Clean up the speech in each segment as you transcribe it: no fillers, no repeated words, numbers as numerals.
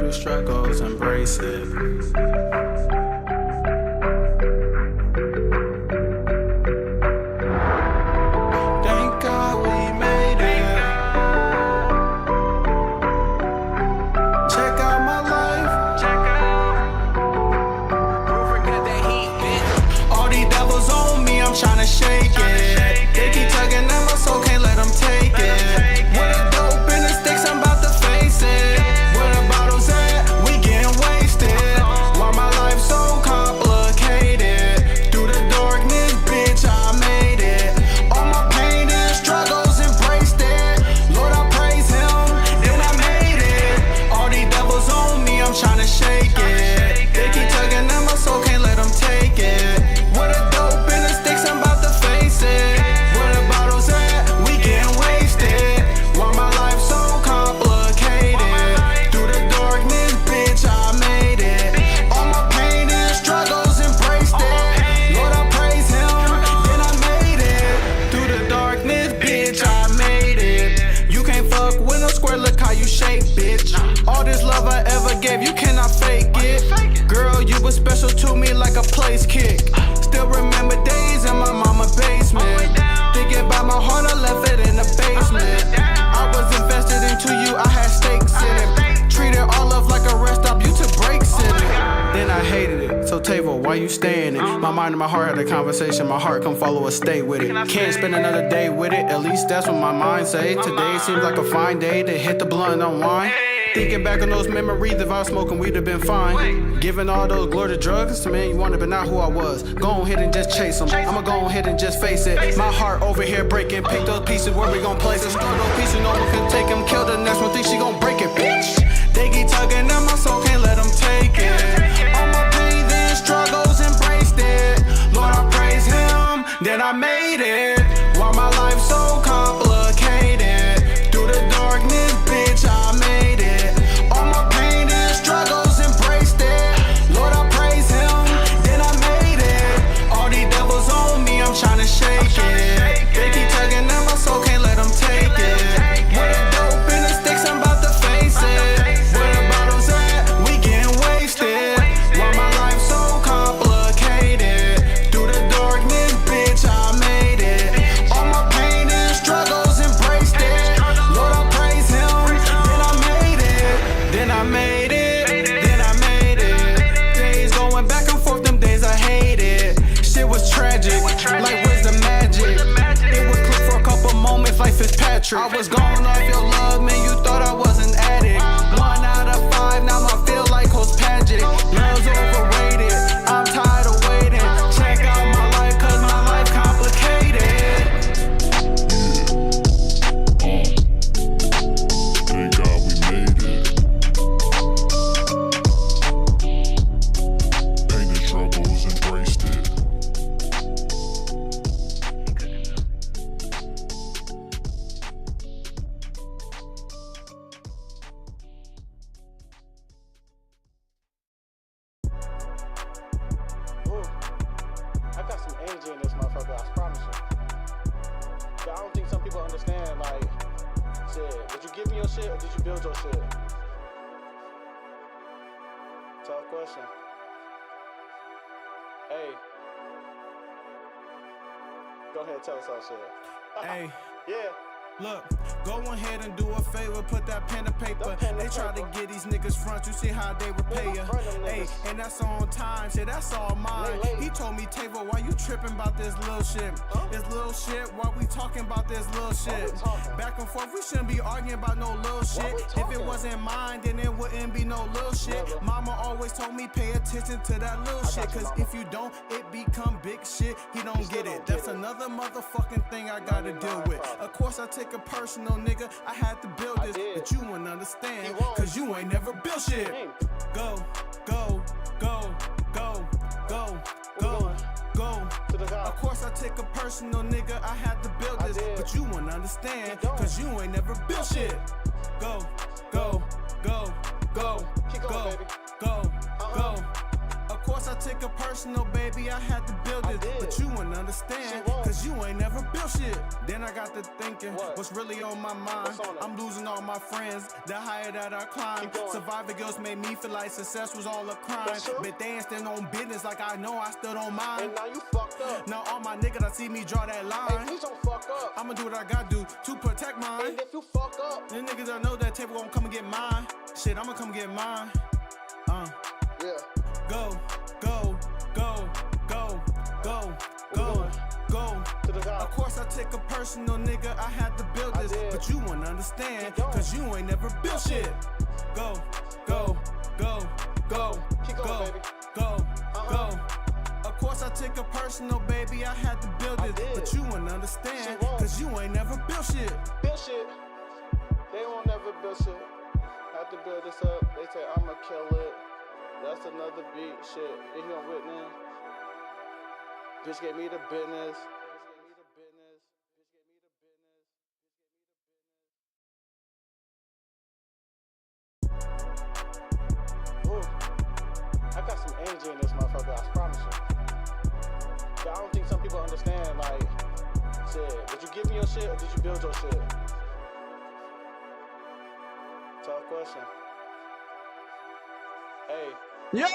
the struggles, embrace it. Thank God we made it. Check out my life. Check out. Don't forget that heat, bitch. All these devils on me, I'm tryna shake it. They keep tugging at my soul, can't let them take it. With a dope in the sticks, I'm about to face it. Where the bottles at, we getting wasted. Why my life so complicated? Through the darkness, bitch, I made it. All my pain and struggles, embraced it. Lord, I praise him, then I made it. All these devils on me, I'm tryna shake it. They keep tugging at my soul, can't let them take it. With a dope in the sticks, I'm about to face it. Where the bottles at, we getting wasted. Why my life so complicated? Through the darkness, bitch, I made it. All my pain and struggles, embraced it. Lord, I praise him, then I made it. Through the darkness, bitch, I made it. You can't fuck with no square, look how you shake, bitch. All this love I ever gave, you cannot fake it. Girl, you was special to me like a place kick. Still remember days in my mama's basement. Thinking about my heart, I left it in the basement. I was invested into you, I had stakes in it. Treated all love like a rest stop, you took breaks in it. Then I hated it, so Tavo, why you staying it? My mind and my heart had a conversation, my heart come follow us, stay with it. Can't spend another day with it, at least that's what my mind say. Today seems like a fine day to hit the blunt and unwind. Thinking back on those memories, if I was smoking we'd have been fine. Giving all those glory to drugs, man, you wanted but not who I was. Go ahead and just chase them, I'ma go ahead and just face it. My heart over here breaking, pick those pieces, where we gon' place it. Store those pieces, no one can take them, kill the next one, think she gon' break it, bitch. They keep tugging at my soul, can't let them take it. All my pain and struggles, embraced it. Lord, I praise him, then I made it. Why my life so complicated? Through the darkness, bitch, I made it. All my pain and struggles, embraced it. Lord, I praise him, then I made it. All these devils on me, I'm tryna shake it. They keep tugging at my soul, can't let them take it. With a dope in the sticks, I'm about to face it. Where the bottles at, we getting wasted. Why my life so complicated? Through the darkness, bitch, I made it. All my pain and struggles, embraced it. Lord, I praise him, then I made it. Then I made it, then I made it. Days going back and forth, them days I hated. Shit was tragic, like where's the magic? It would click for a couple moments like Fitzpatrick. I was going off your love, man, you thought I was an addict. 1 out of 5, now I feel like Coach Paget. Love's overrated, I'm tired of waiting. Check out my life, cause my life complicated. Thank God we made it. Pain and struggles, embraced it. Ooh, I got some energy in this motherfucker, I promise you. But I don't think some people understand, like, shit, did you give me your shit or did you build your shit? Tough question. Hey. Go ahead, tell us all shit. Hey, Yeah. look, go ahead and do a favor, put that pen to paper. They try to get these niggas front, you see how they repay ya. Hey, and that's on time, shit, that's all mine. He told me, Tavo, why you tripping about this little shit? This little shit, why we talking about this little shit? Back and forth, we shouldn't be arguing about no little shit. If it wasn't mine, then it wouldn't be no little shit. Mama always told me, pay attention to that little shit, cause if you don't, it become big shit. He don't get it. That's another motherfucking thing I gotta deal with. Of course, I take a personal, nigga, I had to build this, but you wouldn't understand, cause you ain't never built shit. Go, go, go, go, go, go, go. Of course I take a personal, nigga, I had to build this, but you wouldn't understand, cause you ain't never built shit. Go, go, go, go, go, go, go. Of course I take a personal, baby. baby, I had to build I it. did. But you wouldn't understand, She won't. cause you ain't never built shit. Then I got to thinking, What? what's really on my mind? What's on it? I'm losing all my friends, the higher that I climb. Keep going. Survivor girls made me feel like success was all a crime. That's true. But they ain't stand on business like I know I stood on mine. And now you fucked up. Now all my niggas that see me draw that Hey, line. please don't fuck up. I'ma do what I gotta do to protect mine. And if you fuck up, The niggas that know that table gon' come and get mine. Shit, I'ma come get mine. yeah. Go, go, go, go, go, go, going? go. To the top. Of course I take a personal nigga, I had to build I this. did. But you wouldn't understand, Keep going. cause you ain't never built shit. Go, go, go, go, Keep going, go, baby. go, Uh-huh. go. Of course I take a personal, baby, I had to build I it. did. But you wouldn't understand, She won't. cause you ain't never built shit. Build shit. They won't never build shit. Have to build this up. They say I'ma kill it. That's another beat. Shit. If you don't witness. Bitch gave me the business. Ooh. I got some energy in this motherfucker, I promise you. But I don't think some people understand, like, shit, did you give me your shit or did you build your shit? Tough question. Hey, Yo!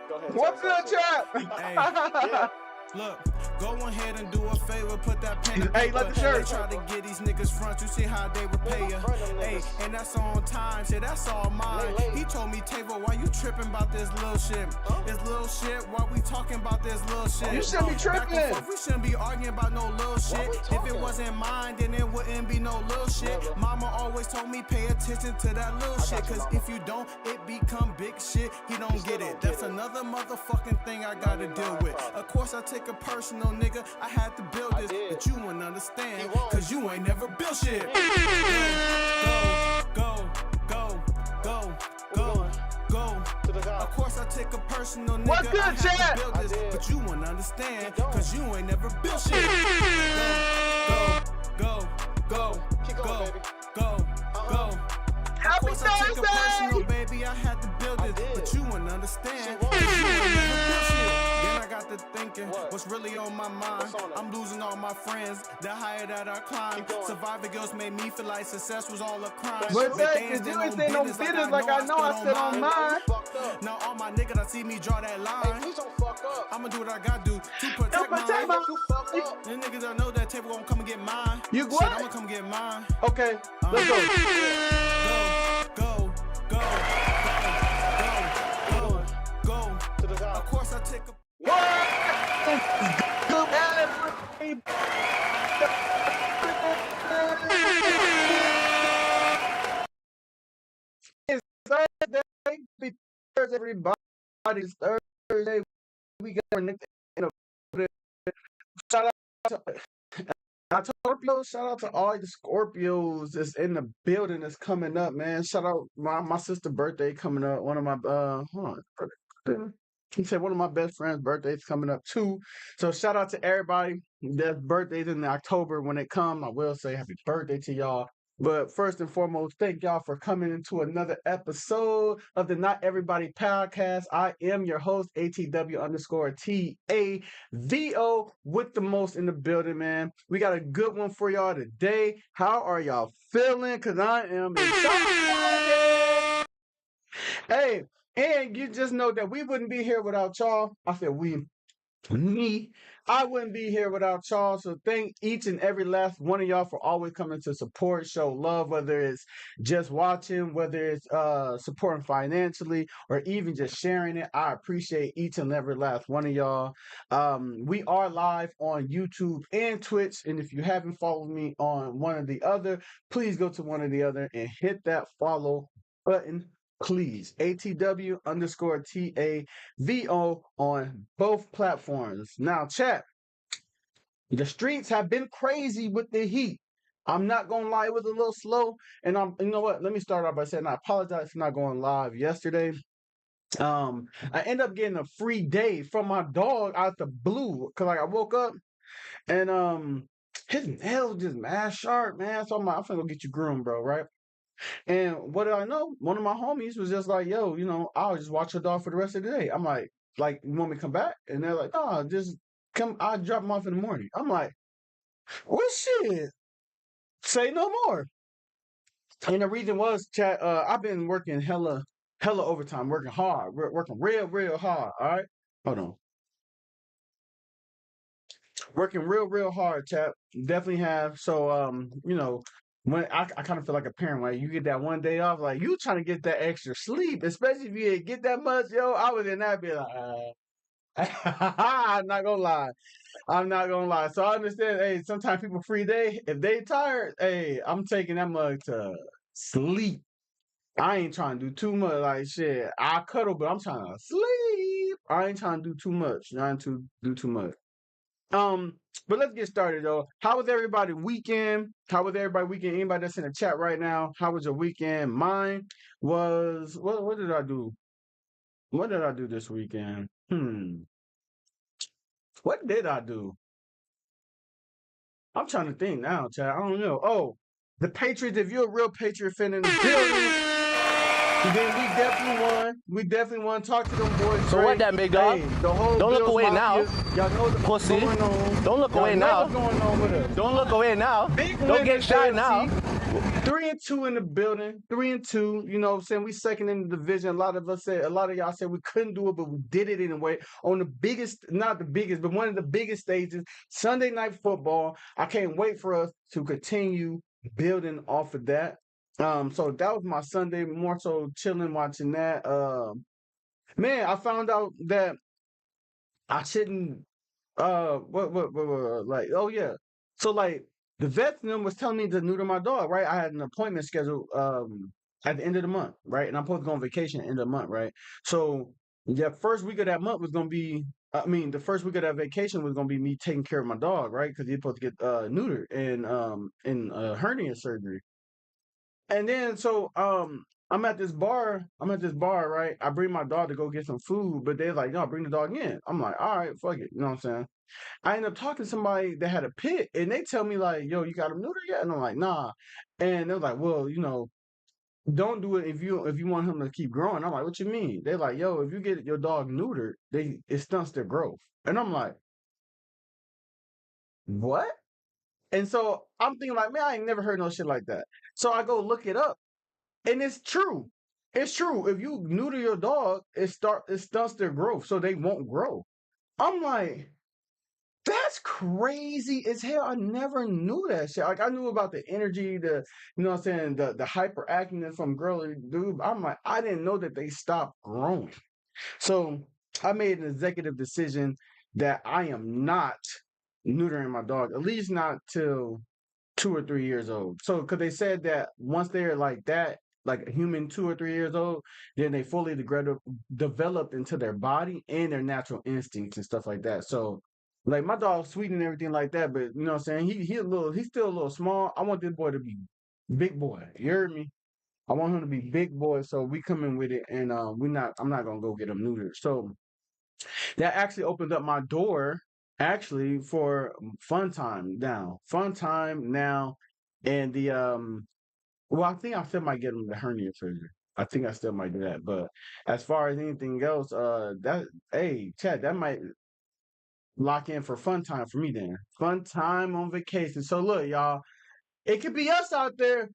go ahead. What's tell us good, that chat? Hey. Yeah. Look, go ahead and do a favor, put that pen in Hey, paper. let the shirt. They try to get these niggas front, you see how they repay ya. Front them Hey, niggas. and that's on time, shit, that's all mine. Late. He told me, Tavo, why you tripping about this little shit? This little shit, why we talking about this little shit? You shouldn't be Back and tripping. forth, we shouldn't be arguing about no little shit. we If it talking? wasn't mine, then it wouldn't be no little shit. Never. Mama always told me, pay attention to that little got shit, you, cause mama. if you don't, it become big shit. He don't still get it. don't That's get it. another motherfucking thing I gotta deal 99 with. problem. Of course I take a personal, nigga, I had to build I this, did. but you wouldn't understand, He won't. cause you ain't never built shit. Go, go, go, go, go. To the top. Of course I take a personal, nigga, What's good, I had chat? to build I this, did. but you wouldn't understand, He don't. cause you ain't never built shit. Go, go, Keep going, go, baby. go, go. Of Happy course I take a personal, Thursday! baby, I had to build I it, did. but you wouldn't understand, She won't. cause you ain't never built shit. Then I got to thinking, What? what's really on my mind? What's on it? I'm losing all my friends, the higher that I climb. Keep going. Survivor girls made me feel like success was all a crime. But they that, ain't cause stand you on ain't saying no business like I know I stood on And now mine. you fucked up. Now all my niggas that see me draw that Hey, line. please don't fuck up. I'ma do what I gotta do to Don't protect protect mine. my- If you fuck up, The niggas that know that table gon' come and get mine. You Shit, what? I'ma come get mine. Okay, let's go. Go, go, go, go, go, go. to the Of top. course I take a What? Good everybody. It's Thursday. Happy Thursday, everybody. It's Thursday. We got our next shout out to Scorpio. Shout out to all the Scorpios that's in the building that's coming up, man. Shout out my sister's birthday coming up. One of my hold on. He said one of my best friends' birthdays coming up too. So shout out to everybody that's birthdays in October when it comes. I will say happy birthday to y'all. But first and foremost, thank y'all for coming into another episode of the Not Everybody Podcast. I am your host, ATW_TAVO with the most in the building, man. We got a good one for y'all today. How are y'all feeling? Because I am excited. Hey, and you just know that we wouldn't be here without y'all. I said me. I wouldn't be here without y'all. So thank each and every last one of y'all for always coming to support, show love, whether it's just watching, whether it's supporting financially, or even just sharing it. I appreciate each and every last one of y'all. We are live on YouTube and Twitch. And if you haven't followed me on one or the other, please go to one or the other and hit that follow button. Please, ATW_TAVO on both platforms. Now, chat, the streets have been crazy with the heat. I'm not gonna lie, it was a little slow. And you know what? Let me start off by saying I apologize for not going live yesterday. I ended up getting a free day from my dog out the blue because like I woke up and his nails just mad sharp, man. So I'm like, I'm finna go get you groomed, bro, right? And what did I know? One of my homies was just like, yo, I'll just watch your dog for the rest of the day. I'm like, like, you want me to come back? And they're like, no, just come. I'll drop them off in the morning. I'm like, well, shit. Say no more. And the reason was, chat. I've been working hella overtime, working hard, working real hard. All right, hold on, working real hard, chat. Definitely have. So, when I kind of feel like a parent, like you get that one day off, like you trying to get that extra sleep, especially if you didn't get that much, yo. I was in that be like, I'm not gonna lie. I'm not gonna lie. So I understand. Hey, sometimes people free day. If they tired, hey, I'm taking that mug to sleep. I ain't trying to do too much. Like shit, I cuddle, but I'm trying to sleep. I ain't trying to do too much. Not to do too much. Um, but let's get started though. How was everybody weekend? How was everybody weekend? Anybody that's in the chat right now? How was your weekend? Mine was what did I do? What did I do this weekend? What did I do? I'm trying to think now, Chad. I don't know. Oh, the Patriots. If you're a real Patriot fan in the building, then we definitely won. We definitely want to talk to them boys. So what then, big dog? Hey, the whole Don't look Bills away Mafia, now, y'all know what's pussy. going on. Don't look Y'all away know now. what's going on with us. Don't look away now. Big Don't win get in shy AFC. now. 3-2 in the building. 3-2. You know what I'm saying? We second in the division. A lot of y'all said we couldn't do it, but we did it anyway. On the biggest, not the biggest, but one of the biggest stages, Sunday Night Football. I can't wait for us to continue building off of that. So that was my Sunday, more so chilling, watching that. Man, I found out that I shouldn't like, oh yeah. So like the vet them was telling me to neuter my dog, right? I had an appointment scheduled at the end of the month, right? And I'm supposed to go on vacation at the end of the month, right? So the first week of that month was gonna be the first week of that vacation was gonna be me taking care of my dog, right? Because he's supposed to get neutered and in hernia surgery. And then so I'm at this bar, right? I bring my dog to go get some food, but they're like, no, bring the dog in. I'm like, all right, fuck it. You know what I'm saying? I end up talking to somebody that had a pit and they tell me like, yo, you got him neutered yet? And I'm like, nah. And they're like, well, don't do it if you want him to keep growing. I'm like, what you mean? They're like, yo, if you get your dog neutered, it stunts their growth. And I'm like, what? And so I'm thinking like, man, I ain't never heard no shit like that. So I go look it up. And it's true. It's true. If you neuter your dog, it stunts their growth, so they won't grow. I'm like, that's crazy as hell. I never knew that shit. Like I knew about the energy, you know what I'm saying, the hyperactiveness from girly dude. I'm like, I didn't know that they stopped growing. So I made an executive decision that I am not neutering my dog, at least not till 2 or 3 years old. So, because they said that once they're like that, like a human 2 or 3 years old, then they fully develop into their body and their natural instincts and stuff like that. So, like my dog's sweet and everything like that, but you know what I'm saying? He's still a little small. I want this boy to be big boy. You heard me? I want him to be big boy. So we come in with it, and I'm not gonna go get him neutered. So that actually opened up my door actually for fun time now. Fun time now. And the well, I think I still might get him the hernia surgery. I think I still might do that. But as far as anything else, that hey, Chad, that might lock in for fun time for me then. Fun time on vacation. So look, y'all, it could be us out there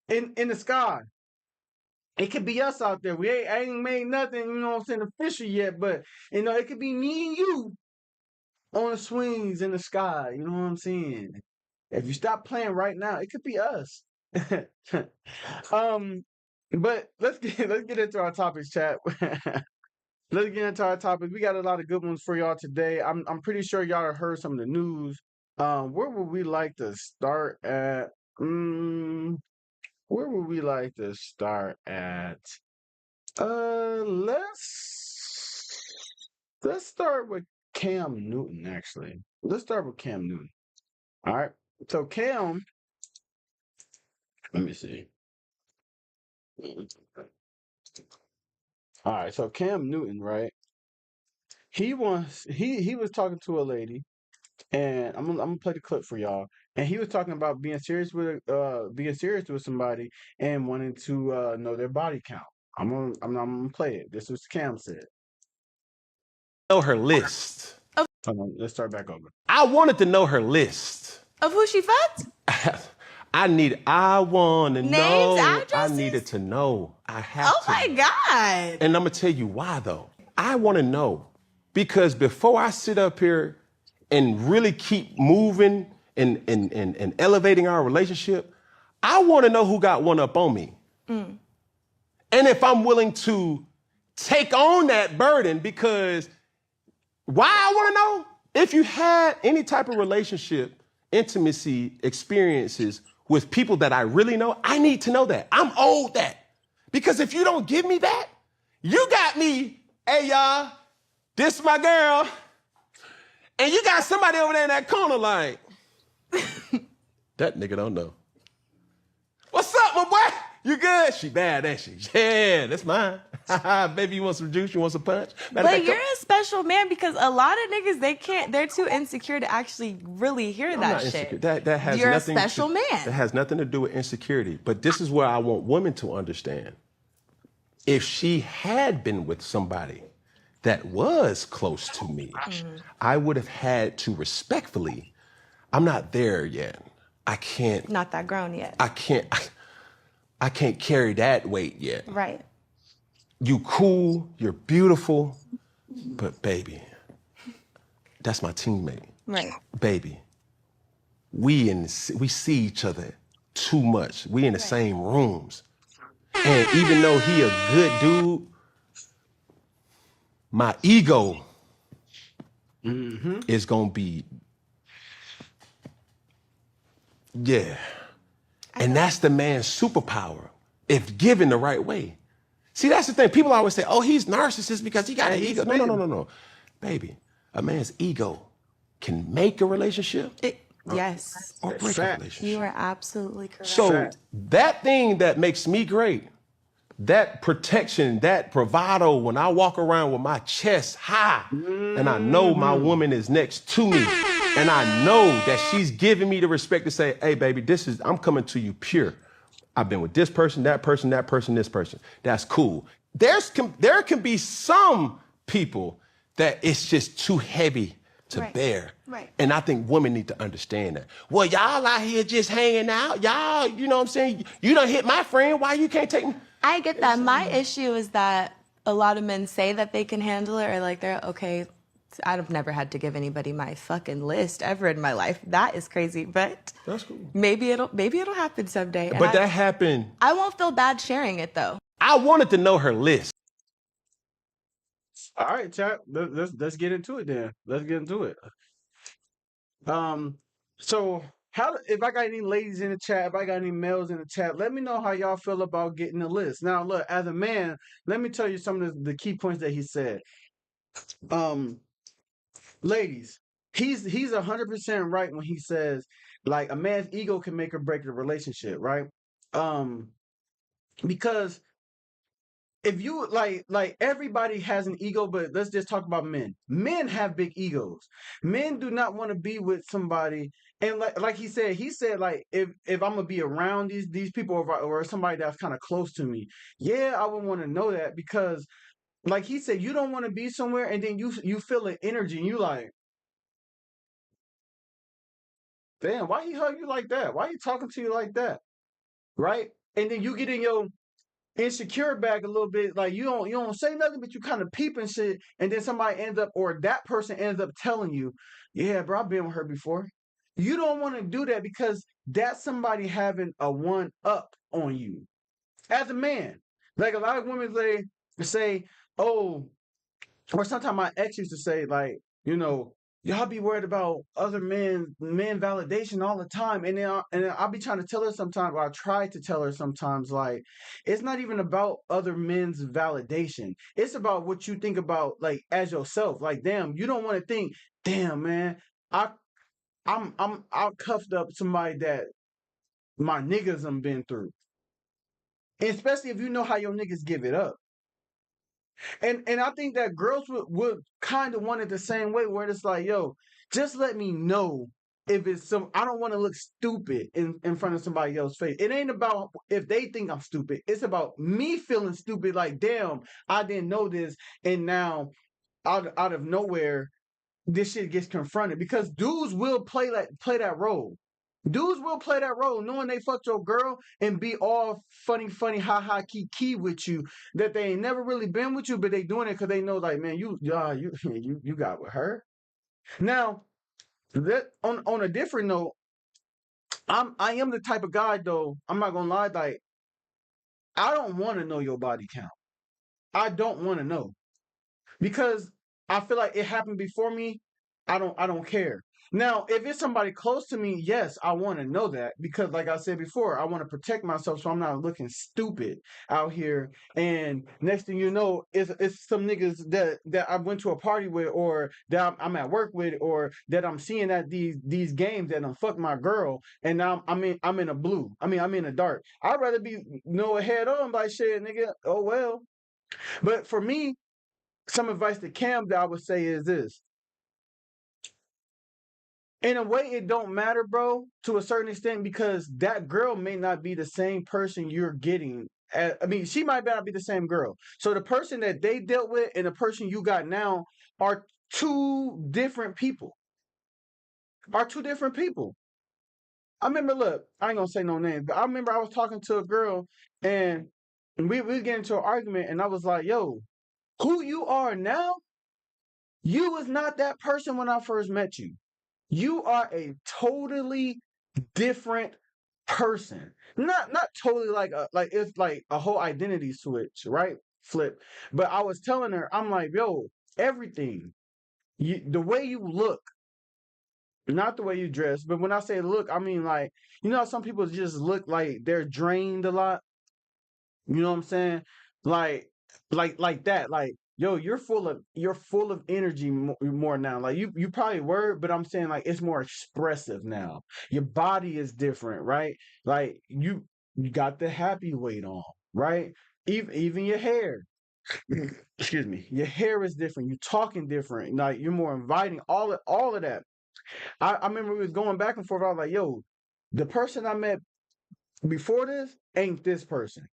in the sky. It could be us out there. I ain't made nothing, you know what I'm saying, official yet, but it could be me and you on the swings in the sky. You know what I'm saying? If you stop playing right now, it could be us. um, but let's get into our topics, chat. Let's get into our topics. We got a lot of good ones for y'all today. I'm pretty sure y'all have heard some of the news. Where would we like to start at? Where would we like to start at? Let's start with Cam Newton, actually. Let's start with Cam Newton. All right. So Cam, let me see. All right. So Cam Newton, right? He was talking to a lady, and I'm gonna play the clip for y'all. And he was talking about being serious with somebody and wanting to know their body count. I'm gonna play it. This is what Cam said. know her list. Hold on, let's start back over. I wanted to know her list. Of who she fucked? I want to Names, know. addresses? I needed to know. I have Oh to. my God. And I'm going to tell you why, though. I want to know because before I sit up here and really keep moving and elevating our relationship, I want to know who got one up on me. And if I'm willing to take on that burden, because why I want to know? If you had any type of relationship, intimacy, experiences with people that I really know, I need to know that. I'm owed that. Because if you don't give me that, you got me, hey y'all, this my girl, and you got somebody over there in that corner like, that nigga don't know. What's up, my boy? You good? She bad, ain't she? Yeah, that's mine. Baby, you want some juice? You want some punch? But you're a special man because a lot of niggas, they're too insecure to actually really hear that shit. That has You're a nothing special man. That has nothing to do with insecurity. But this is where I want women to understand. If she had been with somebody that was close to me, I would have had to respectfully, I'm not there yet. I can't. Not that grown yet. I can't carry that weight yet. Right. You cool, you're beautiful, but baby, that's my teammate. Right. Baby, we see each other too much. We in the same rooms. And even though he a good dude, my ego is gonna be, yeah. And that's the man's superpower, if given the right way. See, that's the thing. People always say, oh, he's narcissist because he got an ego. No. Baby, a man's ego can make a relationship Yes. or break a relationship. You are absolutely correct. So that thing that makes me great, that protection, that bravado, when I walk around with my chest high and I know my woman is next to me and I know that she's giving me the respect to say, hey, baby, I'm coming to you pure. I've been with this person, that person, this person. That's cool. There can be some people that it's just too heavy to bear. Right. And I think women need to understand that. Well, y'all out here just hanging out. Y'all, you know what I'm saying? You done hit my friend. Why you can't take me? I get that. My issue is that a lot of men say that they can handle it or like they're okay. I've never had to give anybody my fucking list ever in my life. That is crazy, but that's cool. Maybe it'll happen someday. But that happened. I won't feel bad sharing it though. I wanted to know her list. All right, chat. Let's get into it then. Let's get into it. So if I got any ladies in the chat, if I got any males in the chat, let me know how y'all feel about getting the list. Now, look, as a man, let me tell you some of the key points that he said. Ladies, he's 100% right when he says like a man's ego can make or break a relationship, right? Because if you like everybody has an ego, but let's just talk about men. Men have big egos. Men do not want to be with somebody, and like he said like if I'm gonna be around these people or somebody that's kind of close to me, yeah, I would want to know that because. Like he said, you don't want to be somewhere and then you feel an energy and you like, damn, why he hug you like that? Why he talking to you like that? Right? And then you get in your insecure bag a little bit, like you don't say nothing, but you kind of peeping shit, and then somebody ends up or that person ends up telling you, yeah, bro, I've been with her before. You don't want to do that because that's somebody having a one up on you. As a man. Like a lot of women say, oh, or sometimes my ex used to say, like, you know, y'all be worried about other men validation all the time. And then I'll be trying to tell her sometimes, or I try to tell her sometimes, like, it's not even about other men's validation. It's about what you think about, like, as yourself. Like, damn, you don't want to think, damn, man, I'm cuffed up somebody that my niggas have been through. And especially if you know how your niggas give it up. And I think that girls would kind of want it the same way, where it's like, yo, just let me know if it's I don't want to look stupid in front of somebody else's face. It ain't about if they think I'm stupid. It's about me feeling stupid, like, damn, I didn't know this, and now out of nowhere, this shit gets confronted because dudes will play that role. Dudes will play that role, knowing they fucked your girl and be all funny, ha ha, key with you. That they ain't never really been with you, but they doing it because they know, like, man, you got with her. Now, that on a different note, I am the type of guy though. I'm not gonna lie, like I don't want to know your body count. I don't want to know. Because I feel like it happened before me. I don't care. Now, if it's somebody close to me, yes, I want to know that because like I said before, I want to protect myself so I'm not looking stupid out here. And next thing you know, it's some niggas that I went to a party with or that I'm at work with or that I'm seeing at these games that I'm fuck my girl and now I'm in a blue. I mean, I'm in a dark. I'd rather be know ahead on like shit, nigga. Oh well. But for me, some advice to Cam that I would say is this. In a way, it don't matter, bro, to a certain extent, because that girl may not be the same person you're getting. I mean, she might not be the same girl. So the person that they dealt with and the person you got now are two different people. Are two different people. I remember, look, I ain't gonna say no names, but I remember I was talking to a girl and we get into an argument and I was like, yo, who you are now, you was not that person when I first met you. You are a totally different person. Not totally like it's like a whole identity switch, right? Flip. But I was telling her, I'm like, yo, everything. The way you look, not the way you dress, but when I say look, I mean like, you know how some people just look like they're drained a lot? You know what I'm saying? Like, like that. Like, yo, you're full of energy more now. Like you probably were, but I'm saying like it's more expressive now. Your body is different, right? Like you got the happy weight on, right? Even your hair. Excuse me. Your hair is different. You're talking different. Like you're more inviting. All of that. I remember we was going back and forth. I was like, yo, the person I met before this ain't this person.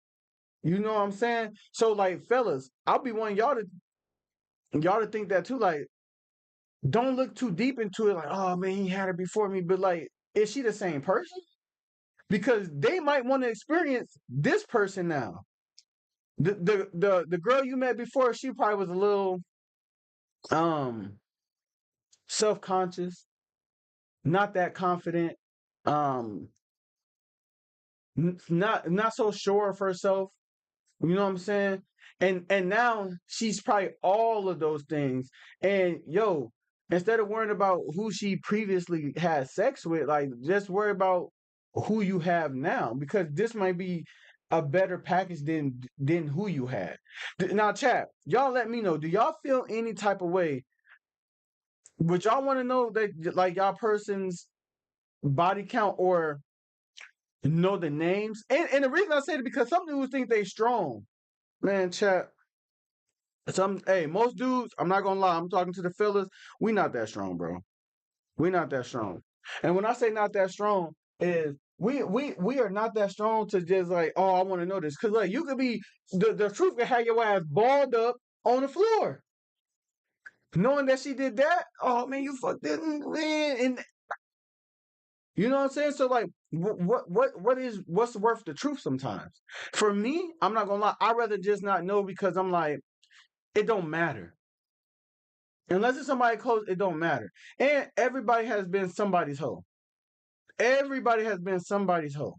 You know what I'm saying? So like fellas, I'll be wanting y'all to think that too. Like, don't look too deep into it, like, oh man, he had her before me. But like, is she the same person? Because they might want to experience this person now. The girl you met before, she probably was a little um self-conscious, not that confident, um not so sure of herself. You know what I'm saying? And now she's probably all of those things. And yo, instead of worrying about who she previously had sex with, like just worry about who you have now because this might be a better package than who you had. Now, chat, y'all let me know. Do y'all feel any type of way? Would y'all want to know that like y'all person's body count or know the names? And the reason I say it because some dudes think they strong. Man, chat. Most dudes, I'm not gonna lie, I'm talking to the fellas, we not that strong, bro. We not that strong. And when I say not that strong, is we are not that strong to just like, oh, I want to know this. Cause like you could be the truth could have your ass balled up on the floor. Knowing that she did that, oh man, you fucked it, man. And you know what I'm saying? So like what's worth the truth sometimes? For me, I'm not gonna lie, I'd rather just not know because I'm like, it don't matter. Unless it's somebody close, it don't matter. And everybody has been somebody's hoe. Everybody has been somebody's hoe.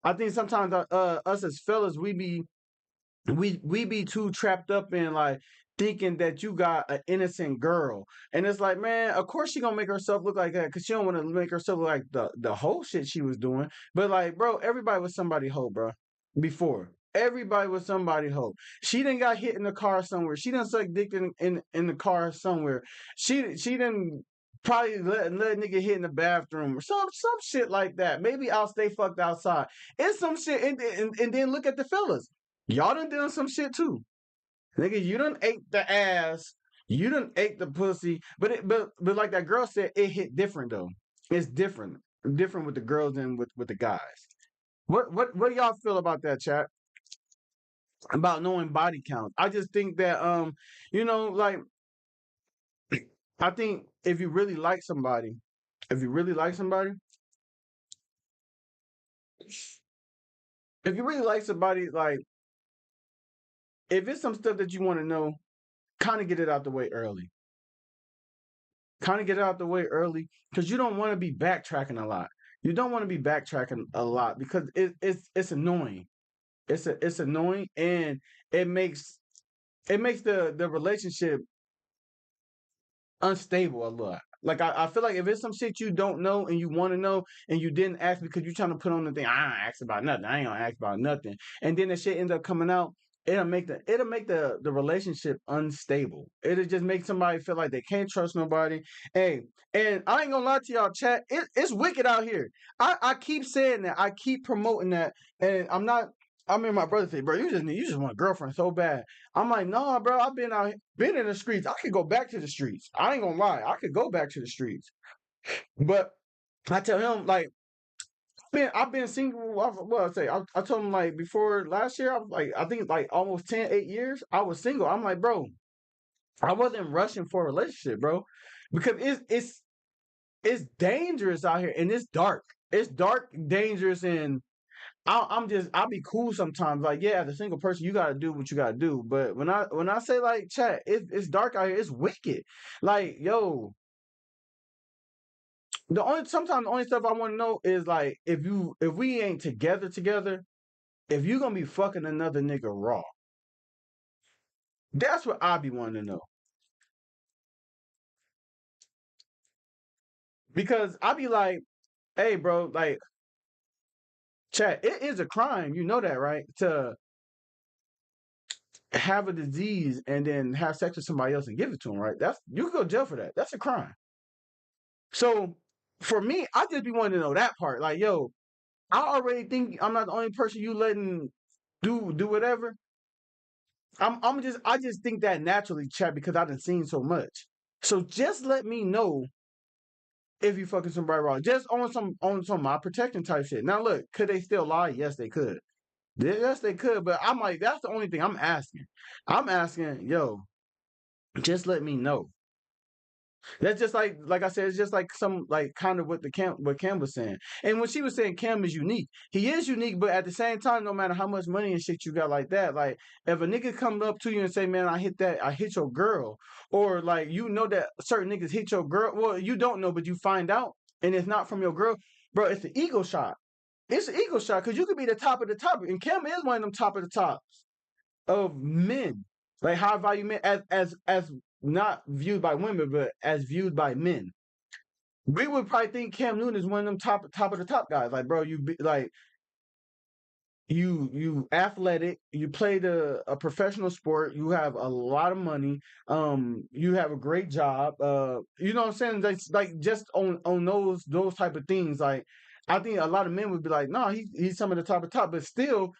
I think sometimes us as fellas, we be too trapped up in like thinking that you got an innocent girl, and it's like, man, of course she gonna make herself look like that because she don't want to make herself look like the whole shit she was doing. But like, bro, everybody was somebody hoe, bro. Before everybody was somebody hoe. She didn't got hit in the car somewhere. She didn't suck dick in the car somewhere. She didn't. Probably let a nigga hit in the bathroom or some shit like that. Maybe I'll stay fucked outside. It's some shit, and then look at the fellas. Y'all done some shit too. Nigga, you done ate the ass. You done ate the pussy. But like that girl said, it hit different though. It's different. Different with the girls than with the guys. What do y'all feel about that, chat? about knowing body count. I just think that you know, like I think if you really like somebody, if you really like somebody, if you really like somebody, like if it's some stuff that you want to know, kind of get it out the way early. Kind of get it out the way early because you don't want to be backtracking a lot. You don't want to be backtracking a lot because it's annoying. It's annoying and it makes the relationship unstable a lot. Like I feel like if it's some shit you don't know and you want to know and you didn't ask because you're trying to put on the thing, I ain't ask about nothing. I ain't gonna ask about nothing. And then the shit ends up coming out, it'll make the relationship unstable. It'll just make somebody feel like they can't trust nobody. Hey, and I ain't gonna lie to y'all, chat. It's wicked out here. I keep saying that. I keep promoting that, and I'm not. I mean, my brother said, "Bro, you just want a girlfriend so bad." I'm like, "No, bro. I've been in the streets. I could go back to the streets. I ain't gonna lie. I could go back to the streets." But I tell him like, I've been single. What I say? I told him like before last year. I was like, I think like almost 8 years. I was single. I'm like, bro, I wasn't rushing for a relationship, bro, because it's dangerous out here and it's dark. It's dark, dangerous, and I'll be cool sometimes. Like, yeah, as a single person, you gotta do what you gotta do. But when I say like, chat, it's dark out here. It's wicked. Like, yo, sometimes the only stuff I want to know is like if we ain't together, if you gonna be fucking another nigga raw. That's what I be wanting to know. Because I be like, hey, bro, like, chat, it is a crime. You know that, right? To have a disease and then have sex with somebody else and give it to them, right? You can go to jail for that. That's a crime. So for me, I just be wanting to know that part. Like, yo, I already think I'm not the only person you letting do whatever. I just think that naturally, chat, because I done seen so much. So just let me know if you fucking somebody wrong. Just on some my protection type shit. Now look, could they still lie? Yes, they could. Yes, they could. But I'm like, that's the only thing I'm asking. I'm asking, yo, just let me know. That's just like I said, it's just like some like kind of what Cam was saying. And when she was saying Cam is unique, he is unique, but at the same time, no matter how much money and shit you got like that, like if a nigga come up to you and say, "Man, I hit your girl," or like you know that certain niggas hit your girl, well, you don't know, but you find out, and it's not from your girl, bro. It's an ego shot. It's an ego shot because you could be the top of the top, and Cam is one of them top of the tops of men, like high value men, as not viewed by women, but as viewed by men. We would probably think Cam Newton is one of them top of the top guys. Like, bro, like you athletic, you played a professional sport, you have a lot of money, you have a great job, you know what I'm saying? Like just on those type of things, like I think a lot of men would be like, no, he's some of the top of top, but still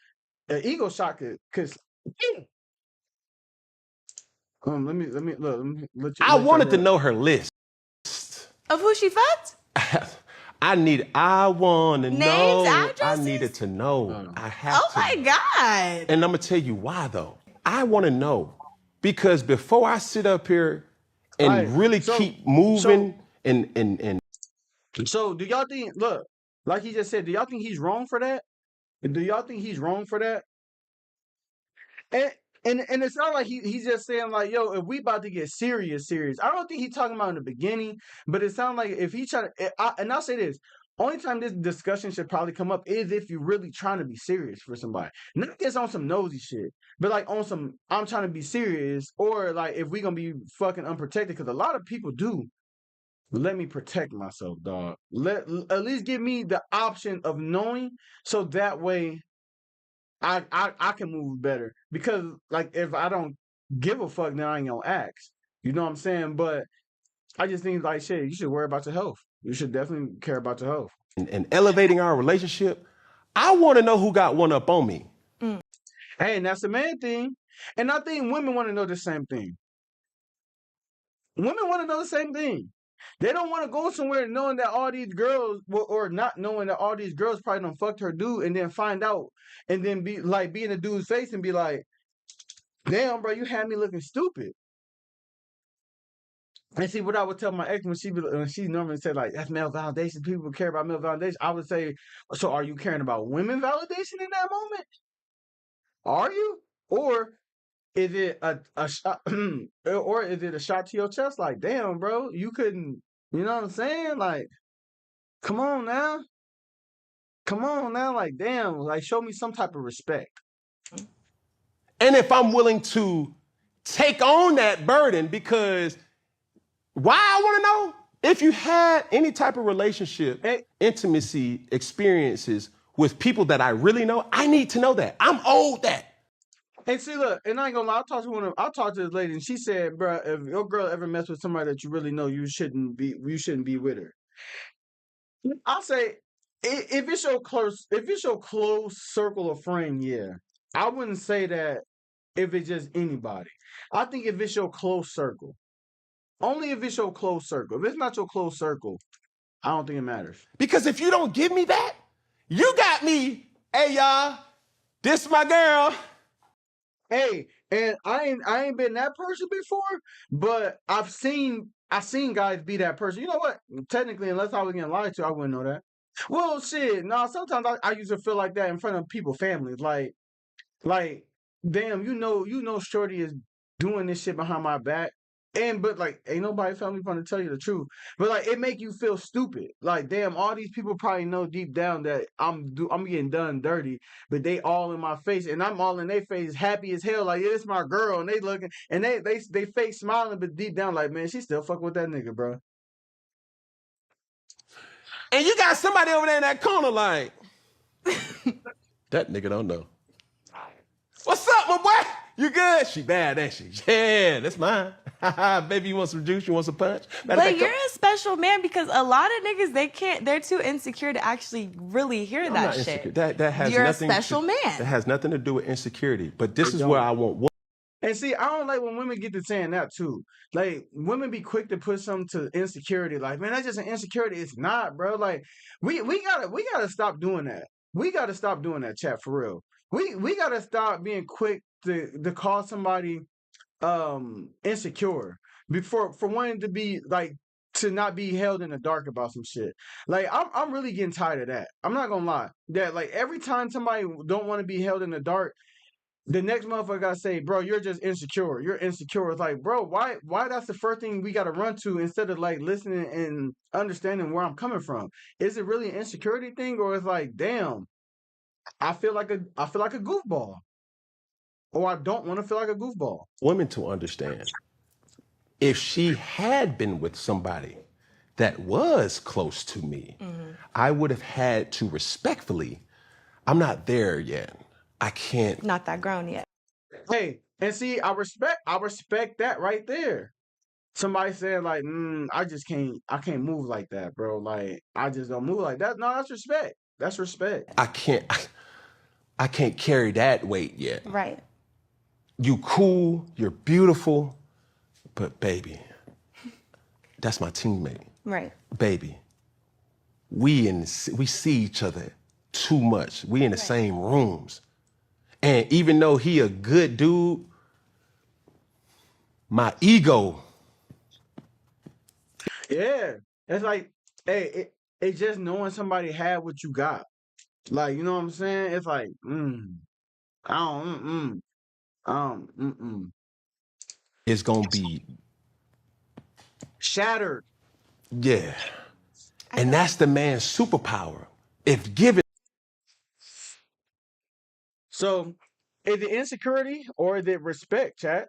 an ego shot because let you I let your wanted to girl. know her list. Of who she fucked? I want to Names, know. I addresses? needed to know. Oh. I have Oh to my know. God. And I'm going to tell you why, though. I want to know because before I sit up here and Alright, really so keep moving and so do y'all think? Look, like he just said, do y'all think he's wrong for that? Do y'all think he's wrong for that? And and it's not like he's just saying like, yo, if we about to get serious. I don't think he's talking about in the beginning, but it sounds like if he try to, and I'll say this. Only time this discussion should probably come up is if you're really trying to be serious for somebody. Not just on some nosy shit, but like on some, I'm trying to be serious, or like if we gonna be fucking unprotected, because a lot of people do. Let me protect myself, dog. At least give me the option of knowing, so that way I can move better. Because like if I don't give a fuck, then I ain't gonna ask. You know what I'm saying? But I just think like shit, you should worry about your health. You should definitely care about your health. and elevating our relationship, I want to know who got one up on me. Hey, and that's the main thing. And I think women want to know the same thing. Women want to know the same thing. They don't want to go somewhere knowing that all these girls, or not knowing that all these girls probably done fucked her dude, and then find out, and then be in the dude's face and be like, "Damn, bro, you had me looking stupid." And see, what I would tell my ex when she normally said like, "That's male validation. People care about male validation." I would say, "So are you caring about women validation in that moment? Are you, or is it a shot, or is it a shot to your chest? Like, damn, bro, you couldn't. You know what I'm saying? Like, come on now." Come on now, like damn, like show me some type of respect. And if I'm willing to take on that burden, because why I want to know if you had any type of relationship, intimacy experiences with people that I really know, I need to know that. I'm owed that. And see, look, and I ain't gonna lie, I talked to this lady, and she said, bro, if your girl ever mess with somebody that you really know, you shouldn't be with her. I'll say, if it's your close circle of friends, yeah. I wouldn't say that if it's just anybody. I think if it's your close circle, only if it's your close circle. If it's not your close circle, I don't think it matters. Because if you don't give me that, you got me. Hey y'all, this my girl. Hey, and I ain't been that person before, but I've seen guys be that person. You know what? Technically, unless I was getting lied to, I wouldn't know that. Well, shit. No, sometimes I used to feel like that in front of people's families. Like, damn, Shorty is doing this shit behind my back. But like, ain't nobody family gonna tell you the truth. But like, it make you feel stupid. Like, damn, all these people probably know deep down that I'm getting done dirty, but they all in my face, and I'm all in their face, happy as hell. Like, yeah, it's my girl, and they looking, and they fake smiling, but deep down, like, man, she still fucking with that nigga, bro. And you got somebody over there in that corner, like, that nigga don't know. What's up, my boy? You good? She bad, ain't she? Yeah, that's mine. Baby, you want some juice? You want some punch? But you're a special man, because a lot of niggas, they're too insecure to actually really hear that shit. That has you're nothing a special man. That has nothing to do with insecurity. But this is where I want. And see, I don't like when women get to saying that too. Like, women be quick to put something to insecurity. Like, man, that's just an insecurity. It's not, bro. Like, we gotta stop doing that. We gotta stop doing that, chat, for real. We gotta stop being quick to call somebody insecure before, for wanting to be like, to not be held in the dark about some shit. Like, I'm really getting tired of that. I'm not gonna lie. That like every time somebody don't want to be held in the dark, the next motherfucker gotta say, bro, you're just insecure. You're insecure. It's like, bro, why that's the first thing we gotta run to, instead of like listening and understanding where I'm coming from? Is it really an insecurity thing, or it's like, damn, I feel like a goofball, or I don't want to feel like a goofball? Women to understand, if she had been with somebody that was close to me, I would have had to respectfully, I'm not there yet. I can't. Not that grown yet. Hey, and see, I respect that right there. Somebody said like, I can't move like that, bro. Like, I just don't move like that. No, that's respect. That's respect. I can't carry that weight yet. Right. You cool, you're beautiful, but baby, that's my teammate. Right. Baby, we see each other too much. We in the same rooms. And even though he a good dude, my ego. Yeah. It's like, hey, it's just knowing somebody had what you got. Like, you know what I'm saying? It's like, It's gonna be shattered. Yeah. And that's the man's superpower. If given. So, is it insecurity or is it respect, chat?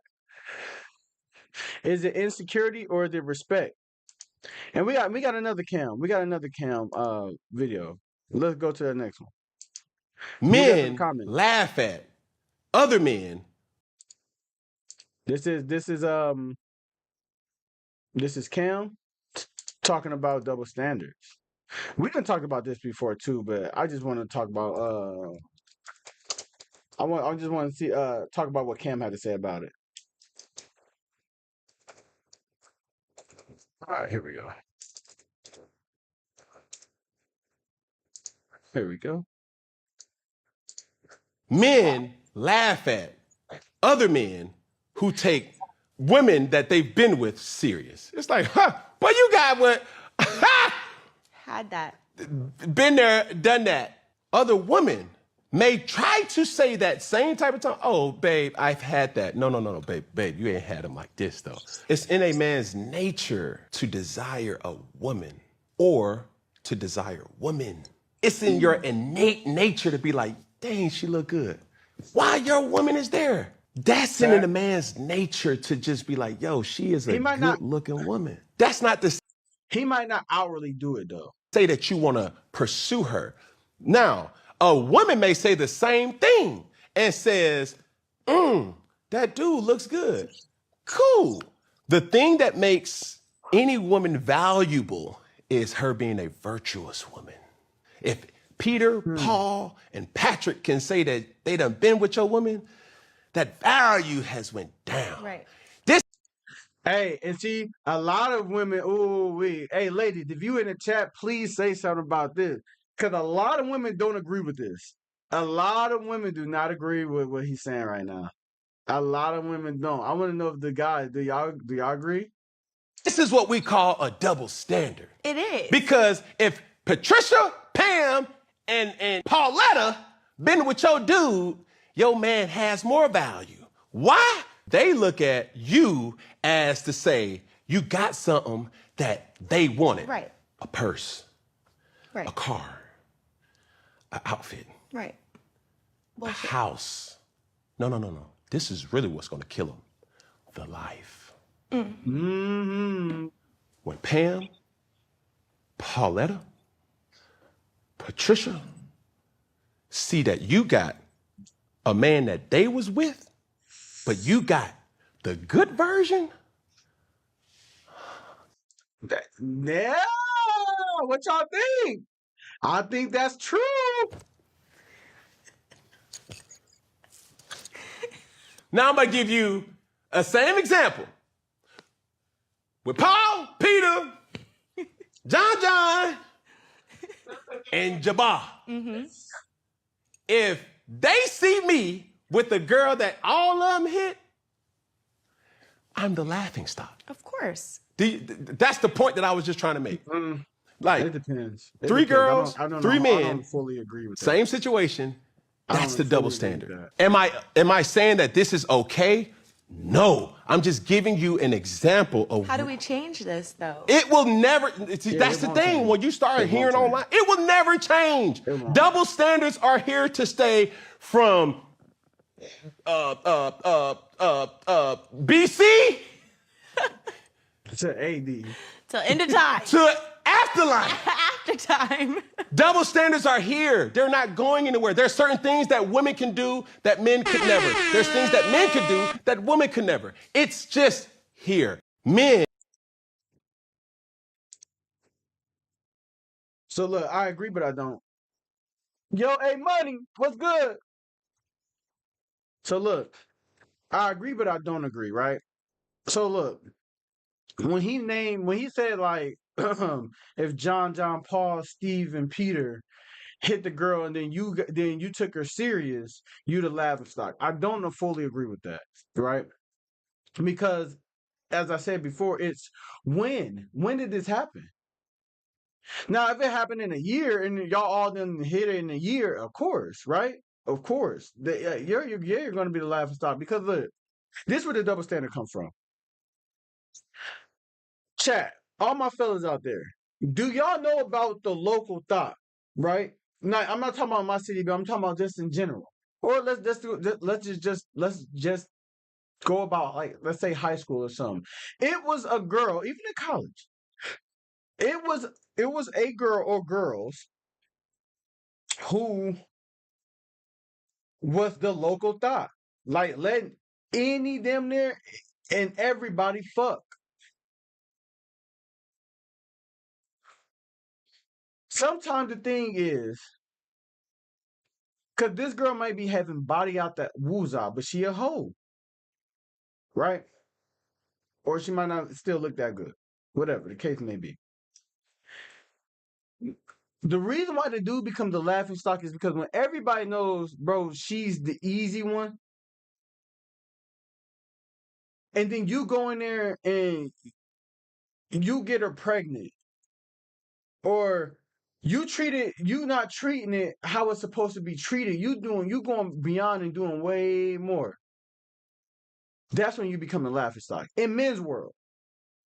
Is it insecurity or is it respect? And we got another cam. We got another cam video. Let's go to the next one. Men laugh at other men. This is Cam talking about double standards. We done talked about this before too, but I just want to talk about I just want to see talk about what Cam had to say about it. All All right, here we go. Here we go. Men laugh at other men who take women that they've been with serious. It's like, huh, boy, you got what? Had that. Been there, done that. Other women may try to say that same type of time. Oh, babe, I've had that. No, babe, you ain't had them like this though. It's in a man's nature to desire a woman or to desire women. It's in your innate nature to be like, dang, she look good. Why your woman is there? That's in a man's nature to just be like, yo, she is a good looking woman. That's not to He might not outwardly do it though. say that you want to pursue her. Now, a woman may say the same thing and says, that dude looks good. Cool. The thing that makes any woman valuable is her being a virtuous woman. If Peter, Paul, and Patrick can say that they done been with your woman, that value has went down. Right. This Hey, and see, a lot of women, hey, ladies, if you in the chat, please say something about this. Because a lot of women don't agree with this. A lot of women do not agree with what he's saying right now. A lot of women don't. I want to know if the guys, do y'all agree? This is what we call a double standard. It is. Because if Patricia, Pam, and Pauletta been with your dude, your man has more value. Why? They look at you as to say, you got something that they wanted. Right. A purse, Right. a car, an outfit, Right. a house. No. This is really what's going to kill them. The life. Mm-hmm. When Pam, Pauletta, Patricia see that you got a man that they was with, but you got the good version. Yeah, what y'all think? I think that's true. Now I'm gonna give you a same example. With Paul, Peter, John, and Jabbar. If they see me with the girl that all of them hit, I'm the laughing stock. Of course. That's the point that I was just trying to make. Like, It depends. It three depends. girls, I don't three know. I men, don't fully agree with that. same situation. That's the fully double agree with standard. that. Am I saying that this is okay? No. I'm just giving you an example of How do we change this though? it will never. That's it the won't thing. change. When you start It won't hearing change. online, it will never change. It won't. Double standards are here to stay from BC To AD. Till end of time. to afterlife. After time. Double standards are here. They're not going anywhere. There's certain things that women can do that men could never. There's things that men could do that women could never. It's just here. Men. So look, I agree, but I don't. Yo, hey, money, what's good? So look, I agree, but I don't agree, right? So look, when he said like, if John, Paul, Steve, and Peter hit the girl and then you took her serious, you the laughing stock. I don't fully agree with that, right? Because as I said before, it's when did this happen? Now, if it happened in a year and y'all all done hit it in a year, of course, right? Of course, you're going to be the laughing stock because look, this is where the double standard comes from. Chat, all my fellas out there, do y'all know about the local thought, right? Now, I'm not talking about my city, but I'm talking about just in general. Or let's just go about like let's say high school or something. It was a girl, even in college. It was a girl or girls who was the local thought. Like letting any damn near and everybody fuck. Sometimes the thing is, cause this girl might be having body out that woozah, but she a hoe. Right? Or she might not still look that good. whatever the case may be. The reason why the dude becomes the laughing stock is because when everybody knows, bro, she's the easy one, and then you go in there and you get her pregnant, or you not treating it how it's supposed to be treated. You going beyond and doing way more. That's when you become a laughing stock in men's world.